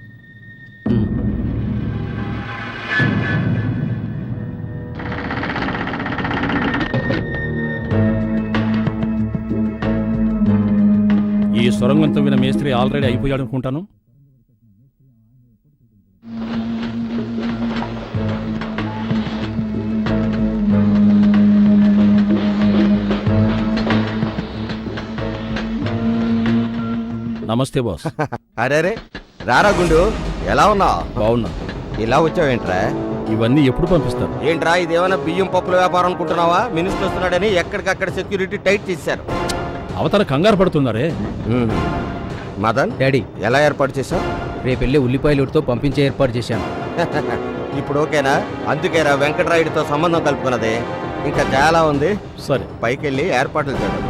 ఈ సొరంగం తవ్విన మేస్త్రి ఆల్రెడీ అయిపోయాడు అనుకుంటాను. నమస్తే బాస్. అరే రారా గుండు, ఎలా ఉన్నావు? బాగున్నా. ఇలా వచ్చావేంట్రా? ఇవన్నీ ఎప్పుడు పంపిస్తారు? ఏంట్రా ఇదేమైనా బియ్యం పప్పుల వ్యాపారం అనుకుంటున్నావా? మినిస్టర్ వస్తున్నాడని ఎక్కడికక్కడ సెక్యూరిటీ టైట్ చేశారు. అవతల కంగారు పడుతున్నారే. మదన్ డాడీ, ఎలా ఏర్పాటు చేశావు? రేపెళ్ళి ఉల్లిపాయలతో పంపించే ఏర్పాటు చేశాను. ఇప్పుడు ఓకేనా? అందుకేరా వెంకటరాయుడితో సంబంధం కలుపుకున్నది. ఇంకా చాలా ఉంది. సరే, పైకెళ్ళి ఏర్పాట్లు చేద్దాం.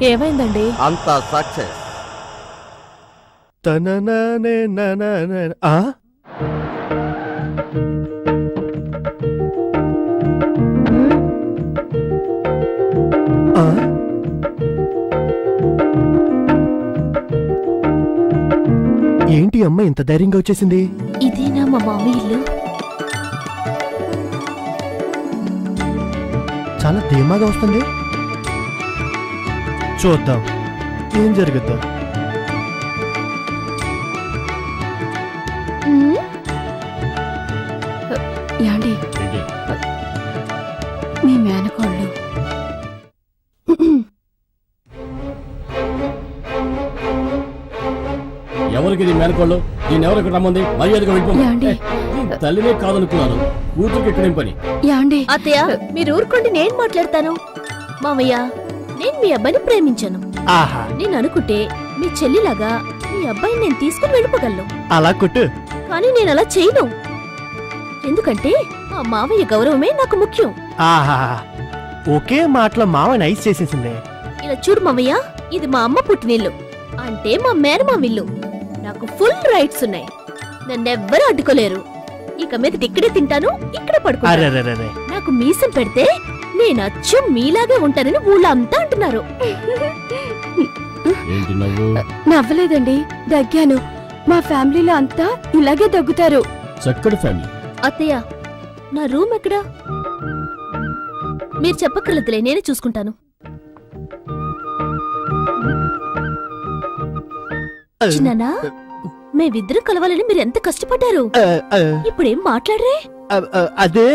ఏమైందండి? అంత సక్సెస్. ఏంటి అమ్మ ఇంత ధైర్యంగా వచ్చేసింది? ఇదేనా మా మామి ఇల్లు? చాలా ధీమాగా వస్తుంది. చూద్దాం ఏం జరుగుద్దా. యాండి, ఏంటి? మీ మేనకోళ్ళు. ఎవరికి ఇది మేనకోళ్ళు? దీన్ని ఎవరు ఇక్కడ రమ్మంది? మర్యాదగా వెళ్ళిపో. యాండి ఈ తల్లినే కాదనుకున్నాను, కూతురికి ఎక్కడేం పని? యాండి అత్తయ్య మీరు ఊరుకోండి, నేను మాట్లాడతాను. మామయ్య, నేను మీ అబ్బాయిని ప్రేమించాను. ఆహా, నేను అనుకుంటే మీ చెల్లిలాగా మీ అబ్బాయిని నేను తీసుకుని వెళ్ళిపోగలను. అలా కొట్టు. కానీ నేను అలా చేయను. ఎందుకంటే మా మావయ్య గౌరవమే నాకు ముఖ్యం. ఆహా, ఒకే మాటలో మావ నైస్ చేసేసిందే. ఇలా చూడు మామయ్య, ఇది మా అమ్మ పుట్టినిల్లు, అంటే మా మేనమామిల్లు. నాకు ఫుల్ రైట్స్ ఉన్నాయి, నన్నెవ్వరూ అడ్డుకోలేరు. ఇక మీద ఇక్కడే తింటాను, ఇక్కడే పడుకుంటాను. అరెరెరెరె. నాకు మీసం పెడితే నేను అచ్చం మీలాగే ఉంటానని ఊళ్ళో అంతా అంటున్నారు. ఏంటి నవ్వు? నవ్వలేదండి, దగ్గాను. మా ఫ్యామిలీలో అంతా ఇలాగే దగ్గుతారు. చక్కటి ఫ్యామిలీ. అత్తయ్య, నా రూమ్ ఎక్కడా? మీరు చెప్పక్కర్లేదులే, నేనే చూసుకుంటాను. చిన్నానా, మేమిద్దరం కలవాలని మీరు ఎంత కష్టపడ్డారు. ఇప్పుడేం మాట్లాడరే? అదే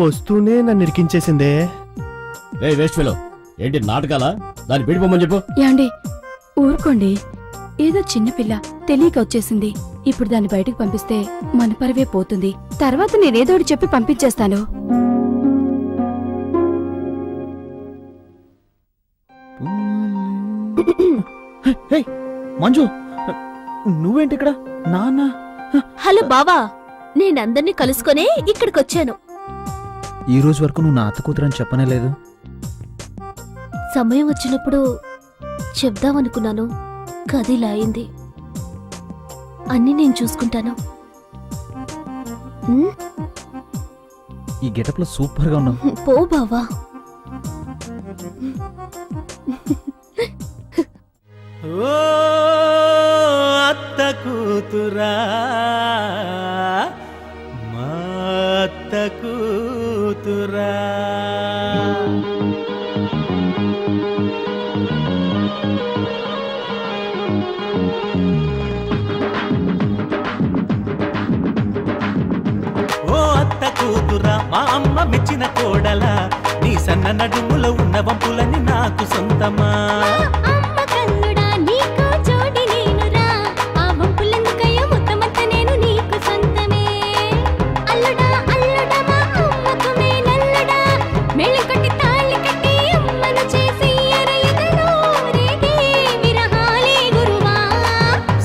వస్తూనే నన్ను ఇరికించేసిందే. రే వేస్ట్ ఫెలో, ఏంటి నాటకాలా? దాన్ని పిడిపోమని చెప్పు. యాండి ఊరుకోండి, ఏదో చిన్నపిల్ల తెలియక వచ్చేసింది. ఇప్పుడు దాన్ని బయటకు పంపిస్తే మన పరువే పోతుంది. తర్వాత నేనేదోటి చెప్పి పంపించేస్తాను. హే, మంజు, నువ్వేంటి ఇక్కడ? నాన్న. హలో బావా, నేనందర్నీ కలుసుకొనే ఇక్కడికొచ్చాను. ఈ రోజు వరకు నువ్వు నా అత్త కూతురని చెప్పనే లేదు. సమయం వచ్చినప్పుడు చెప్దామనుకున్నాను, కదిలా అయింది. అన్నీ నేను చూసుకుంటాను. ఉమ్, ఈ గెటప్ లో సూపర్ గా ఉన్నావు. పో బావా. ఓ అత్త కూతురా, మా అత్త కూతురా. ఓ అత్త కూతురా, మా అమ్మ మెచ్చిన కోడలా, నీ సన్న నడుములో ఉన్న వంపులని నాకు సొంతమా.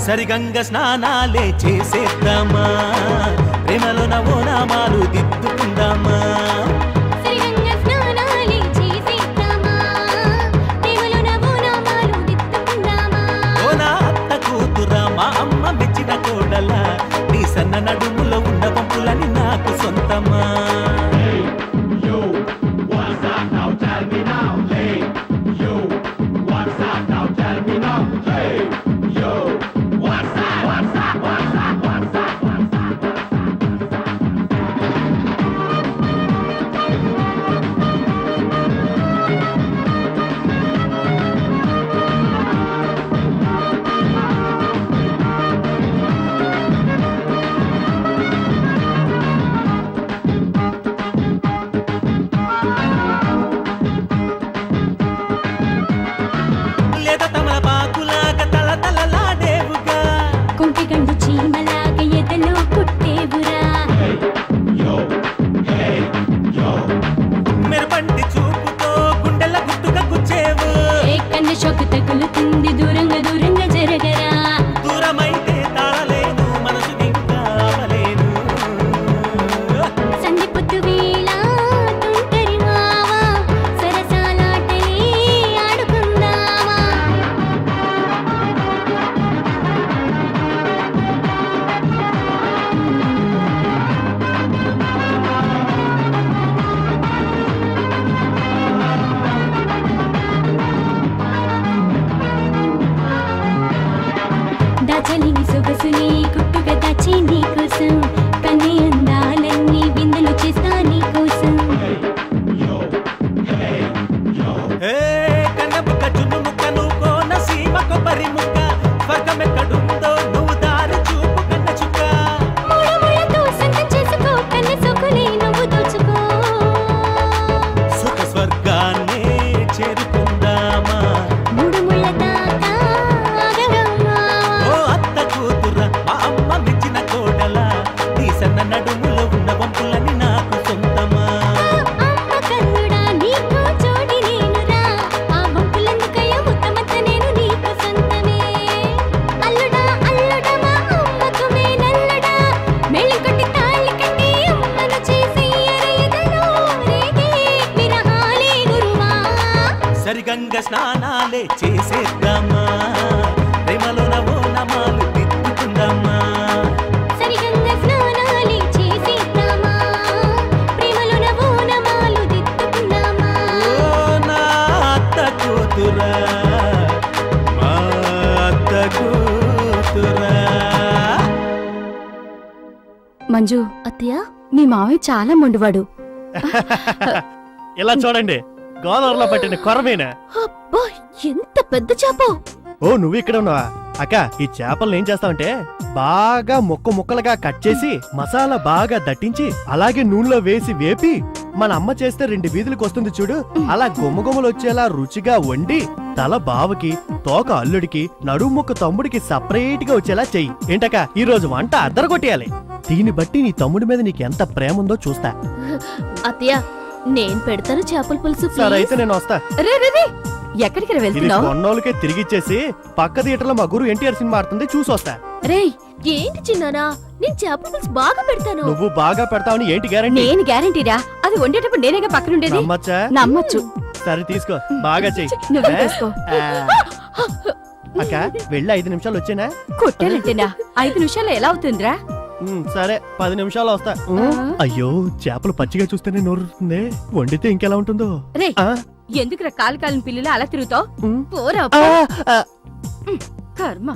సరిగంగ స్నానాలే చేసేద్దామా, ప్రేమలో నవో నామాలు దిద్దుకుందామా. ఓ నా అత్త కూతురా, మా అమ్మ మెచ్చిన కోడలా, నీ సన్న నడుములో ఉన్న పంపులని నాకు సొంతమా. లేదా తమలపాకులాగా తలతలలాడేవుగా, కుంటిగండు చీమలాగా ఎదలో పుట్టేవురా. మెరుపంటి చూపుతో గుండెల గుట్టుగా గుచ్చేవు. కన్ను షొక్కు తగులుతుంది, దూరంగా దూరంగా జరగరా. దూరమైతే తాళలేను, మనసు ఇంకా అవలేను. సంధి పొద్దు వేళ తుంటరి మావా, సరసాలాటలే ఆడుకుందామా. దాచలేని సొగసుని గుట్టుగా దాచి నీ కోసం, కన్నీ అందాలన్నీ విందులు చేస్తా నీ కోసం. ఏ కన్న ముక్క చున్ను ముక్క నువ్వు కోన సీమ కొబ్బరి ముక్క, స్వర్గమెక్కడుందో నువ్వు దారి చూపు కన్న చుక్క. ముళ్ళ ముళ్ళతో సంతం చేసుకో కన్న సొక్కుల గంగ స్నానాలే చేసేద్దామా ప్రేమలోన ఓనమాలు తిప్పుకుందామా సరిగంగా స్నానాలే చేసేద్దామా ప్రేమలోన ఓనమాలు దిద్దుకుందామా ఓ నా అత్త కూతురా మా అత్త కూతురా మంజు, అత్తయ్య మీ మావయ్య చాలా మొండివాడు. ఇలా చూడండి, గోదావరిలో పట్టిన కొరమేనా. అబ్బా ఎంత పెద్ద చేప! ఓ నువ్వు ఇక్కడ ఉన్నావా అక్క? ఈ చేపలను ఏం చేస్తావంటే బాగా ముక్కలుగా కట్ చేసి మసాలా బాగా దట్టించి అలాగే నూనెలో వేసి వేపి మన అమ్మ చేస్తే 2 వీధులకు వస్తుంది చూడు, అలా గుమ్మగుమ్మలు వచ్చేలా రుచిగా వండి తల బావకి, తోక అల్లుడికి, నడుము ముక్క తమ్ముడికి సపరేట్ గా వచ్చేలా చెయ్యి. ఏంటక్క ఈ రోజు వంట అద్దరగొట్టేయాలి. దీన్ని బట్టి నీ తమ్ముడి మీద నీకెంత ప్రేమ ఉందో చూస్తా. అత్తయ్య నేను పెడతాను చేపల పులుసు సరే please. అయితే నేను వస్తా. రే రే రే, ఎక్కడికి ఇది వెళ్తున్నావు? కొన్నోళ్ళకే తిరిగిచ్చేసి పక్క థియేటర్లో మా గురు ఎన్టీఆర్ సినిమా ఆడుతుంది చూసి వస్తా. రేయ్, ఏంటి చిన్నానా, నేను చేపల పులుసు బాగా పెడతాను. నువ్వు బాగా పెడతావని ఏంటి గ్యారంటీ? నేను గ్యారంటీరా, అది వండేటప్పుడు నేనేగా పక్కనుండేది. నమ్మచ్చా? నమ్మొచ్చు. సరే తీసుకో, బాగా చెయ్యి. నువ్వే తీసుకో. అక్క వెళ్ళి 5 నిమిషాలు వచ్చేనా? కొట్టానంటేనా 5 నిమిషాలు ఎలా అవుతుందిరా? సరే 10 నిమిషాలు వస్తా. అయ్యో చేపలు పచ్చిగా చూస్తేనే నోరుతుంది, వండితే ఇంకెలా ఉంటుందో. రేయ్, ఆ, ఎందుకురా కాలు పిల్లలు అలా తిరుగుతావు? ఉమ్. పోరా ఆ, పో. ఆ. కర్మ.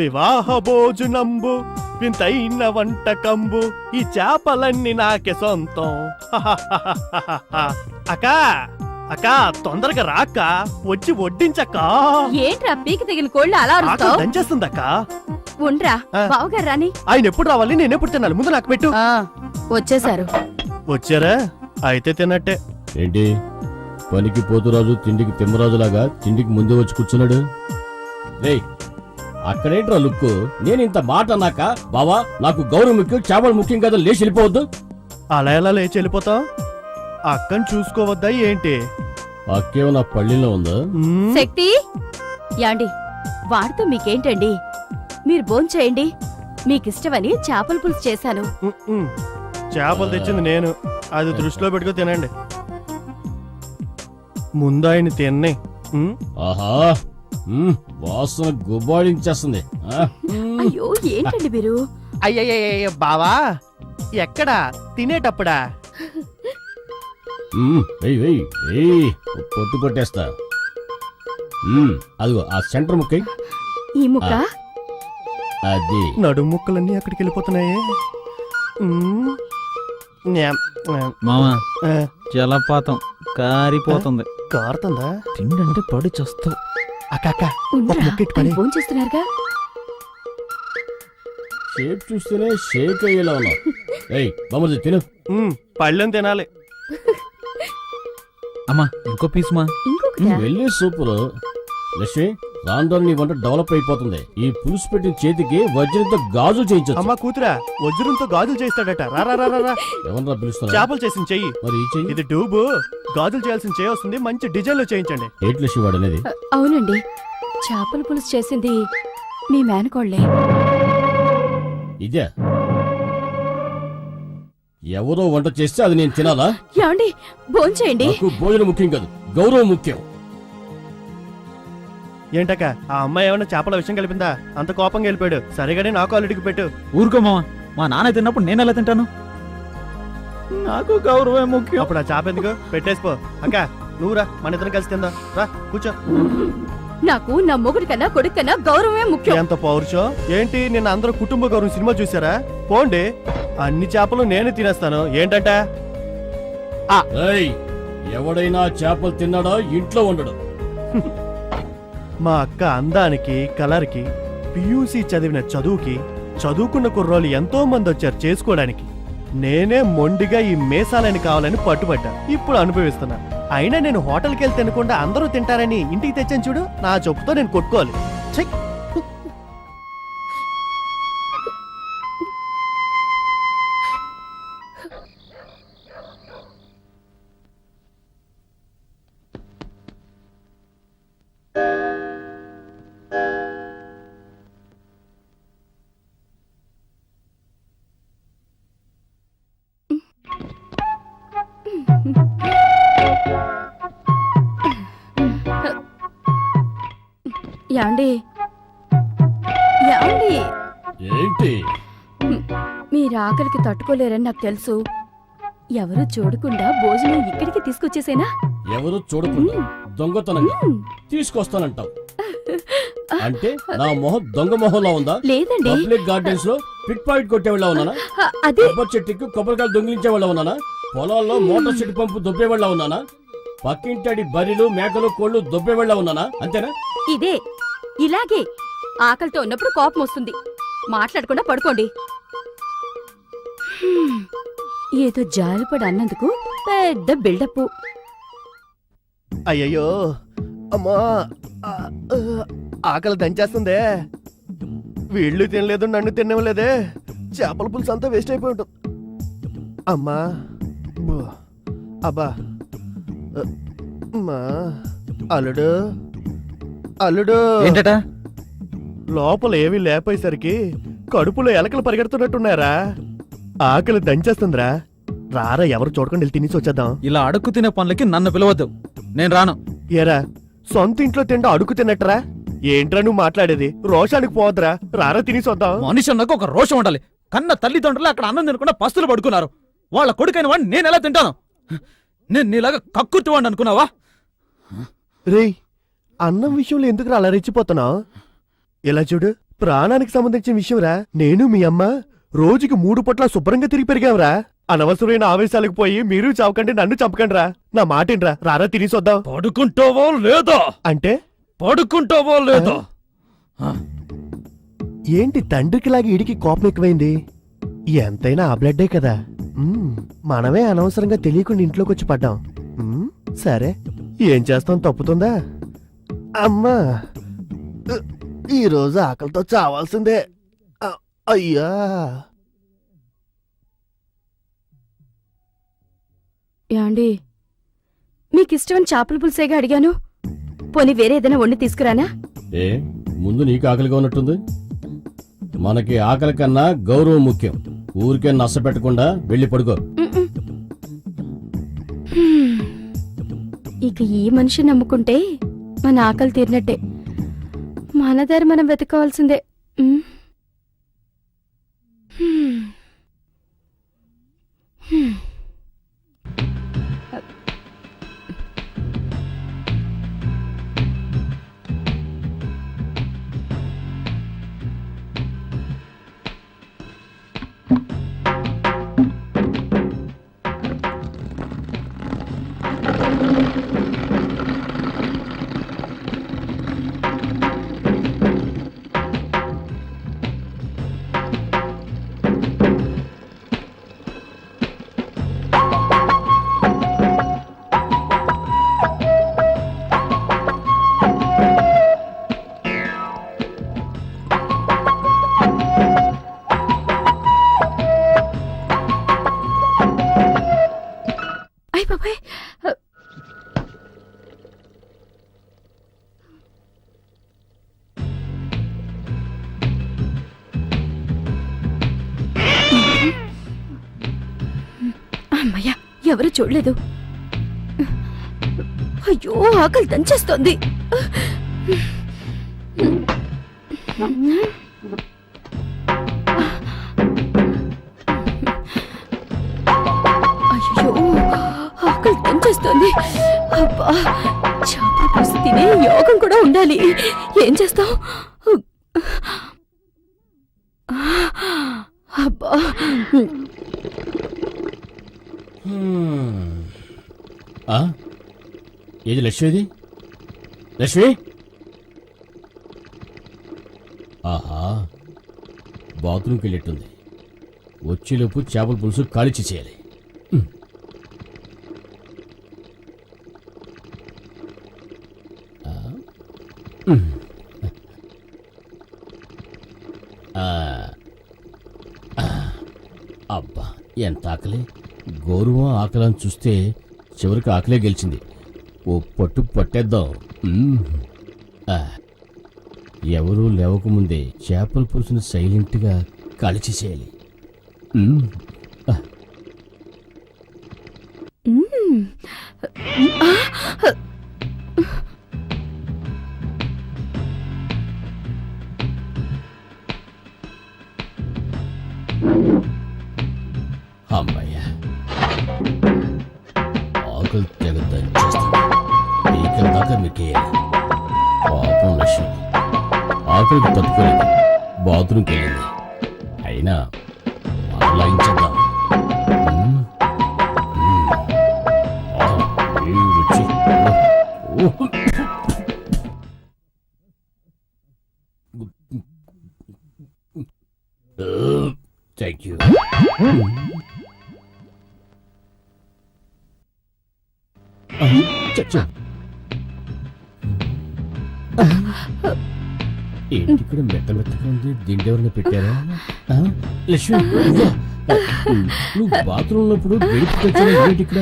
వివాహ భోజనంబు వింతైన వంటకంబు ఈ చేపలన్నీ నాకే సొంతం. అక్కా అక్కా తొందరగా రాక్క, వచ్చి వడ్డించక్క. ఏంట్రా పీకి తెగిన కోళ్ళు అలా ఆకలి అరుస్తావు? దంచేస్తుందక్క. ఉండ్రా, ఆ. బావగారు రాని. ఆయన ఎప్పుడు రావాలి, నేను ఎప్పుడు తినాలి? ముందు నాకు పెట్టు. వచ్చేసారు. వచ్చారా? అయితే తిన్నట్టే. ఏంటి పనికి పోతురాజు తిండికి తిమ్మరాజులాగా తిండికి ముందే వచ్చి కూర్చున్నాడు? రేయ్ అక్కడేంట్రా లుక్కు? నేను ఇంత మాట అన్నాక బావా నాకు గౌరవం ముఖ్యం, చేపలు ముఖ్యం కదా, లేచి వెళ్ళిపోవద్దు. అలా ఎలా లేచి వెళ్ళిపోతాం? అక్కని చూసుకోవద్దా ఏంటి? అక్కేమో నా పళ్ళిలో ఉందా? ఉమ్, శక్తి, యాండి వాడితో మీకేంటండి? మీరు భోంచేయండి. మీకిష్టమని చేపల పులుసు చేశాను. ఉమ్, ఉమ్. చేపలు తెచ్చింది నేను, అది దృష్టిలో పెట్టుకో తినండి. ముందు ఆయన తిన్నాయి. ఆహా వాసన గుబాళించేస్తుంది. అయ్యో ఏంటండి మీరు? అయ్యయ్య బావా, ఎక్కడా తినేటప్పుడా? వెయ్యి వెయ్యి వెయ్యి పొట్టు కొట్టేస్తా. అదిగో ఆ సెంటర్ ముక్కై. ఈ ముక్క అది నడు ముక్కలన్నీ అక్కడికి వెళ్ళిపోతున్నాయి. ఉమ్. న్యామ్, న్యామ్. మామా ఆ, జలపాతం కారిపోతుంది. కారుతుందా? తిండంటే పడి చస్తావు. అక్క అక్క ఒక ఉండ్రా, ముక్కెట్టు ఆయన పడి. భోంచేస్తున్నారుగా. షేప్ చూస్తేనే షేక్ అయ్యేలా ఉన్నావు. ఏయ్ బామ్మది తిను. పళ్ళెం తినాలి. అమ్మా ఇంకో పీస్ మా. ఇంకొకటా? వెళ్ళి సూపర్. లక్ష్మి రాను నీ వంట డెవలప్ అయిపోతుంది. ఈ పులుసు పెట్టిన చేతికి వజ్రంతో గాజు చేయించచ్చు. అమ్మా కూతురా, వజ్రంతో గాజులు చేస్తాడట. రా రా రా రా, రా. ఎవరన్నా పిలుస్తున్నా? చేపలు చేసిన చెయ్యి. మరి ఈ చెయ్యి ఇది ట్యూబ్, గాజులు చేయాల్సిన చేయి వస్తుంది. మంచి డిజైన్ లో చేయించండి. ఏంటి లక్ష్మి వాడు అనేది? అవునండి, చేపల పులుసు చేసింది మీ మేనకోళ్లే. ఇదే ఎవరో వంట చేస్తే అది నేను తినాలా? యాండి భోంచేయండి. నాకు భోజనం ముఖ్యం కాదు, గౌరవం ముఖ్యం. ఏంటక్క ఆ అమ్మాయి ఏమన్నా చేపల విషయం కలిపిందా? అంత కోపంగా వెళ్ళిపోయాడు. సరిగానే నాకు అల్లుడికి పెట్టు. ఊరుకో మావా, మా నాన్న తిన్నప్పుడు నేను ఎలా తింటాను? నాకు గౌరవమే ముఖ్యం. అప్పుడు ఆ చేప ఎందుకు? పెట్టేసిపో. అక్క నువ్వు రా, మన ఇద్దరం కలిసి తిందా. రా కూర్చో. నాకు నా మొగుడి కన్నా కొడుకు కన్నా గౌరవమే ముఖ్యం. ఎంత పౌరుషం ఏంటి? నిన్న అందరూ కుటుంబ గౌరవం సినిమా చూసారా? పోండి, అన్ని చేపలు నేనే తినేస్తాను. ఏంటంట? ఏయ్, ఎవడైనా చేపలు తిన్నాడా ఇంట్లో ఉండడు. మా అక్క అందానికి, కలర్కి, పియూసీ చదివిన చదువుకి, చదువుకున్న కుర్రోళ్ళు ఎంతో మంది వచ్చారు చేసుకోవడానికి. నేనే మొండిగా ఈ మేసాలని కావాలని పట్టుబట్టా. ఇప్పుడు అనుభవిస్తున్నా. అయినా నేను హోటల్కి వెళ్ళి తినకుండా అందరూ తింటారని ఇంటికి తెచ్చాను చూడు. నా చెప్పుతో నేను కొట్టుకోవాలి. ఛీ! యాండి యాండి ఏంటి? మీరు ఆకలికి తట్టుకోలేరని నాకు తెలుసు. ఎవరు చూడకుండా భోజనం ఇక్కడికి తీసుకొచ్చేసేనా? ఎవరు చూడకుండా దొంగతనంగా తీసుకొస్తానంటావు అంటే నా మొహం దొంగ మొహంలో ఉందా? లేదండి. పబ్లిక్ గార్డెన్స్ లో పిక్ పాయింట్ కొట్టేవాళ్ళ ఉన్నానా? అదే కొబ్బరి చెట్టుకి కొబ్బరికాయలు దొంగిలించేవాళ్ళ ఉన్నానా? పొలాల్లో మోటార్ చెట్టు పంపు దొబ్బేవాళ్ళ ఉన్నానా? పక్కింటడి బర్రెలు మేకలు కోళ్లు దొబ్బేవాళ్ళ ఉన్నానా? అంతేనా? ఇదే ఇలాగే ఆకలితో ఉన్నప్పుడు కోపం వస్తుంది. మాట్లాడకుండా పడుకోండి. ఏదో జాలిపడి అన్నందుకు పెద్ద బిల్డప్. అయ్యయ్యో అమ్మా, ఆకలి దంచేస్తుందే. వీళ్ళు తినలేదు, నన్ను తినలేదే. చేపల పులుసు అంతా వేస్ట్ అయిపోయి ఉంటుంది. అమ్మా అబ్బా, అమ్మా, అల్లుడు అల్లుడు, ఏంటట? లోపల ఏమీ లేపోయేసరికి కడుపులో ఎలకలు పరిగెడుతున్నట్టున్నారా? ఆకలి దంచేస్తుందిరా. రారా, ఎవరు చూడకుండా వెళ్ళి తినేసి వచ్చేద్దాం. ఇలా అడుక్కు తినే పనులకి నన్ను పిలవద్దు, నేను రాను. ఏరా, సొంత ఇంట్లో తింటా అడుగు తిన్నట్టరా? ఏంట్రా నువ్వు మాట్లాడేది? రోషానికి పోవద్దురా, రారా తినేసి వద్దాం. మనిషి అన్నాక ఒక రోషం ఉండాలి. కన్న తల్లిదండ్రులు అక్కడ అన్నం తినకుండా పస్తులు పడుకున్నారు. వాళ్ళ కొడుకైన వాడిని నేను ఎలా తింటాను? నేను నీలాగా కక్కుర్తివాడిని అనుకున్నావా? రేయ్, అన్నం విషయంలో ఎందుకు అలా రెచ్చిపోతున్నావు? ఇలా చూడు, ప్రాణానికి సంబంధించిన విషయంరా. నేను మీ అమ్మ రోజుకి 3 పూట్ల శుభ్రంగా తిరిగి పెరిగాంరా. అనవసరమైన ఆవేశాలకు పోయి మీరు చావకండి, నన్ను చంపకండిరా. నా మాటేంట్రా, రారా తినేసొద్దాం. పడుకుంటావో లేదా? అంటే పడుకుంటావో లేదా? ఏంటి తండ్రికిలాగా ఇడికి కోపం ఎక్కువైంది? ఎంతైనా ఆ బ్లడ్డే కదా. మనమే అనవసరంగా తెలియకుండా ఇంట్లోకి వచ్చి పడ్డాం. సరే, ఏం చేస్తాం, తప్పుతుందా? అమ్మా, ఈరోజు ఆకలితో చావాల్సిందే. అయ్యా, యాండి మీకిష్టమని చేపల పులుసేగా అడిగాను. పోనీ వేరే ఏదైనా వండి తీసుకురానా? ఏ ముందు నీకు ఆకలిగా ఉన్నట్టుంది. మనకి ఆకలి కన్నా గౌరవం ముఖ్యం. ఊరికే నచ్చ పెట్టకుండా వెళ్ళి పడుకో. ఇక ఈ మనిషి నమ్ముకుంటే మన ఆకలి తీరినట్టే. మన దారి మనం వెతుకోవాల్సిందే. బాబాయ్, అమ్మయ్యా, ఎవరు చూడలేదు. అయ్యో, ఆకలి దంచేస్తోంది. అయ్యో, ఆకలి దంచేస్తోంది. అబ్బా, చేపల పులుసు తినే యోగం కూడా ఉండాలి. ఏం చేస్తావు? అబ్బా, ఏది లక్ష్మిది? లక్ష్మి, ఆహా, బాత్రూమ్కి వెళ్ళిట్టుంది. వచ్చేలోపు చేపల పులుసు కాలిచి చేయాలి. అబ్బా, ఎంత ఆకలి! గౌరవం ఆకలని చూస్తే చివరికి ఆకలే గెలిచింది. ఓ పట్టు పట్టేద్దాం. ఎవరూ లేవకముందే చేపల పులుసుని సైలెంట్గా కాల్చేసేయాలి. ఆకలికి తట్టుకోలేదు, బాత్రూమ్కి వెళ్ళింది. అయినా లాయించేద్దాం. రుచి. Thank you. ఏంటి ఇక్కడ మెత్త మెత్తగా ఉంది? దీంట్లో ఎవరైనా పెట్టారా? లక్ష్మి, నువ్వు బాత్రూమ్ ఉన్నప్పుడు గడిపి తెచ్చాను ఏంటి ఇక్కడ?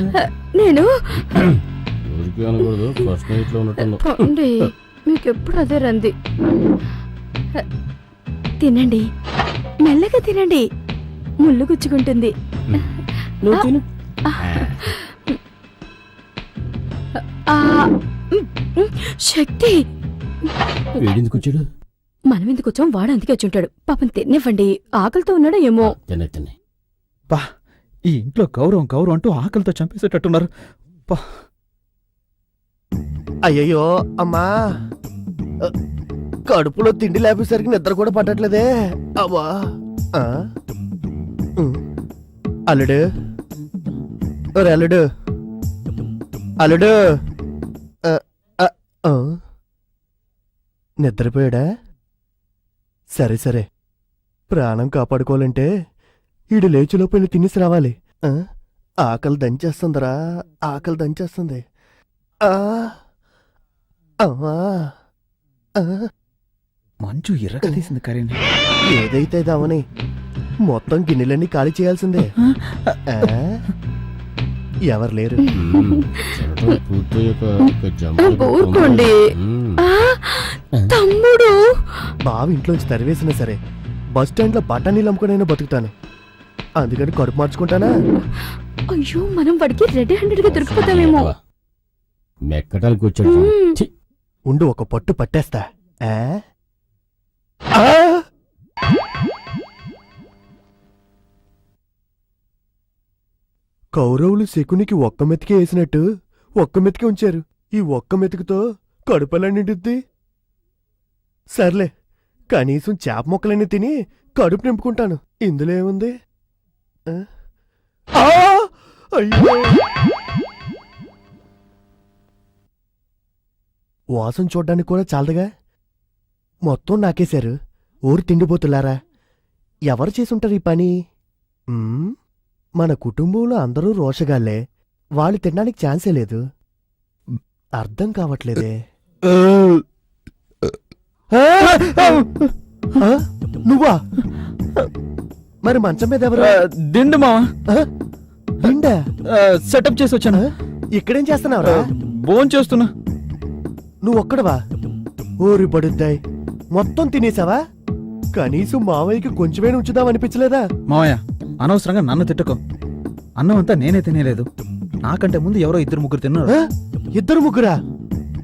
నేను ఊరికి అనకూడదు, ఫస్ట్ నైట్ లో ఉన్నట్టు. పండి, మీకెప్పుడు అదే రంది. తినండి, మెల్లగా తినండి, ముళ్ళు గుచ్చుకుంటుంది. నువ్వు తిను. శక్తి, వీడెందుకు వచ్చాడు? మనం ఎందుకు వచ్చాం? వాడు అందుకే వచ్చి ఉంటాడు. పాపం తినివ్వండి, ఆకలితో ఉన్నాడో ఏమో. తినే తినే. బా, ఈ ఇంట్లో గౌరవం గౌరవం అంటూ ఆకలితో చంపేసేటట్టున్నారు. బా, అయ్యయ్యో అమ్మా, కడుపులో తిండి లేపేసరికి నిద్ర కూడా పట్టట్లేదే. అమ్మా. ఆ? అల్లుడు, ఒరే అల్లుడు, అల్లుడు. నిద్రపోయాడా? సరే సరే, ప్రాణం కాపాడుకోవాలంటే ఈడు లేచిలోపైన తినేసి రావాలి. ఆకలి దంచేస్తుందిరా, ఆకలి దంచేస్తుంది. మంచు ఎర్రగ తీసింది కరీం. ఏదైతే దామని మొత్తం గిన్నెలన్నీ ఖాళీ చేయాల్సిందే. ఎవరు లేరు. ఊరుకోండి. తమ్ముడు, బావి ఇంట్లోంచి తరివేసినా సరే బస్ స్టాండ్ లో బఠానీలు అమ్ముకునైనా బతుకుతాను. అందుకని కడుపు మార్చుకుంటానా? అయ్యో, మనం వాడికి రెడ్ హ్యాండెడ్ గా దొరికిపోతామేమో. మెక్కడానికి వచ్చాడు. ఛీ. ఉండు, ఒక పట్టు పట్టేస్తా. కౌరవులు శకునికి ఒక్క మెతికే వేసినట్టు ఒక్క మెతికే ఉంచారు. ఈ ఒక్క మెతుకుతో కడుపెలా నిండుద్ది? సర్లే, కనీసం చేప మొక్కలన్నీ తిని కడుపు నింపుకుంటాను. ఇందులో ఏముంది? అయ్యో, వాసన చూడ్డానికి కూడా చాలదుగా. మొత్తం నాకేశారు. ఊరు తిండిపోతులారా, ఎవరు చేసుంటారు ఈ పని? మన కుటుంబంలో అందరూ రోషగాళ్లే. వాళ్ళు తినడానికి ఛాన్సే లేదు. అర్థం కావట్లేదే. నువ్వా? మరి మంచం మీద ఎవరు? దిండు మా దిండా? సెటప్ చేసి వచ్చాను. ఇక్కడేం చేస్తున్నావురా? భోన్ చేస్తున్నా. నువ్వు ఒక్కడవా? ఊరి పడుద్దాయి, మొత్తం తినేసావా? కనీసం మావయ్యకి కొంచెమే ఉంచుదాం అనిపించలేదా? మావయ్య, అనవసరంగా నన్ను తిట్టుకో. అన్నం అంతా నేనే తినేలేదు. నాకంటే ముందు ఎవరో ఇద్దరు ముగ్గురు తిన్నారు. ఇద్దరు ముగ్గురా?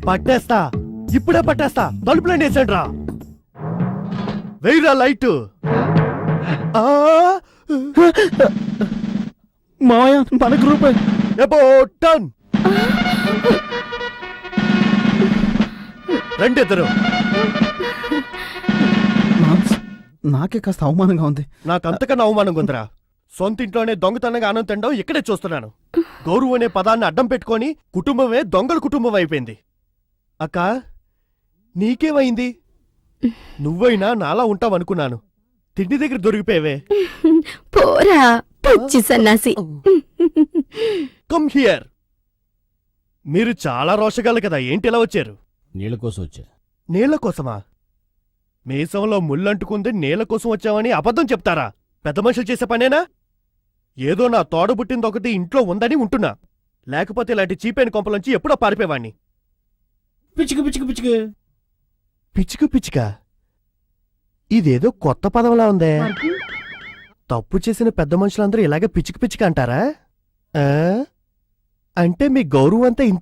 పట్టేస్తా, ఇప్పుడే పట్టేస్తా. తలుపులండి వేసండి రా. వెయ్యిరా లైట్. మావయ్య, మనకు రూపాయి. టన్ రెండిద్దరు. నాకే కాస్త అవమానంగా ఉంది. నాకంతకన్నా అవమానంగా ఉందిరా. సొంత ఇంట్లోనే దొంగతనంగా ఆనందం తినడం ఇక్కడే చూస్తున్నాను. గౌరవం అనే పదాన్ని అడ్డం పెట్టుకొని కుటుంబమే దొంగల కుటుంబం అయిపోయింది. అక్క, నీకేమైంది? నువ్వైనా నాలా ఉంటావనుకున్నాను. తిండి దగ్గర దొరికిపోయావే. పోరా పిచ్చి సన్నాసి. Come here. మీరు చాలా రోషగాలు కదా, ఏంటి ఇలా వచ్చారు? నీళ్ళ కోసం వచ్చా. నీళ్ల కోసమా? మీసంలో ముళ్ళంటుకుంది నీళ్ల కోసం వచ్చామని అబద్ధం చెప్తారా? పెద్ద మనుషులు చేసే పనేనా? ఏదో నా తోడబుట్టిందొకటి ఇంట్లో ఉందని ఉంటున్నా. లేకపోతే ఇలాంటి చీపైన కొంపలోంచి ఎప్పుడో పారిపోయేవాణ్ణి. పిచ్చుకు పిచ్చుకు పిచ్చుకు పిచ్చుకు పిచ్చుక? ఇదేదో కొత్త పదంలా ఉందే. తప్పు చేసిన పెద్ద మనుషులందరూ ఇలాగే పిచ్చుకు పిచ్చుక అంటారా? అంటే మీ గౌరవం అంతా ఇంతే.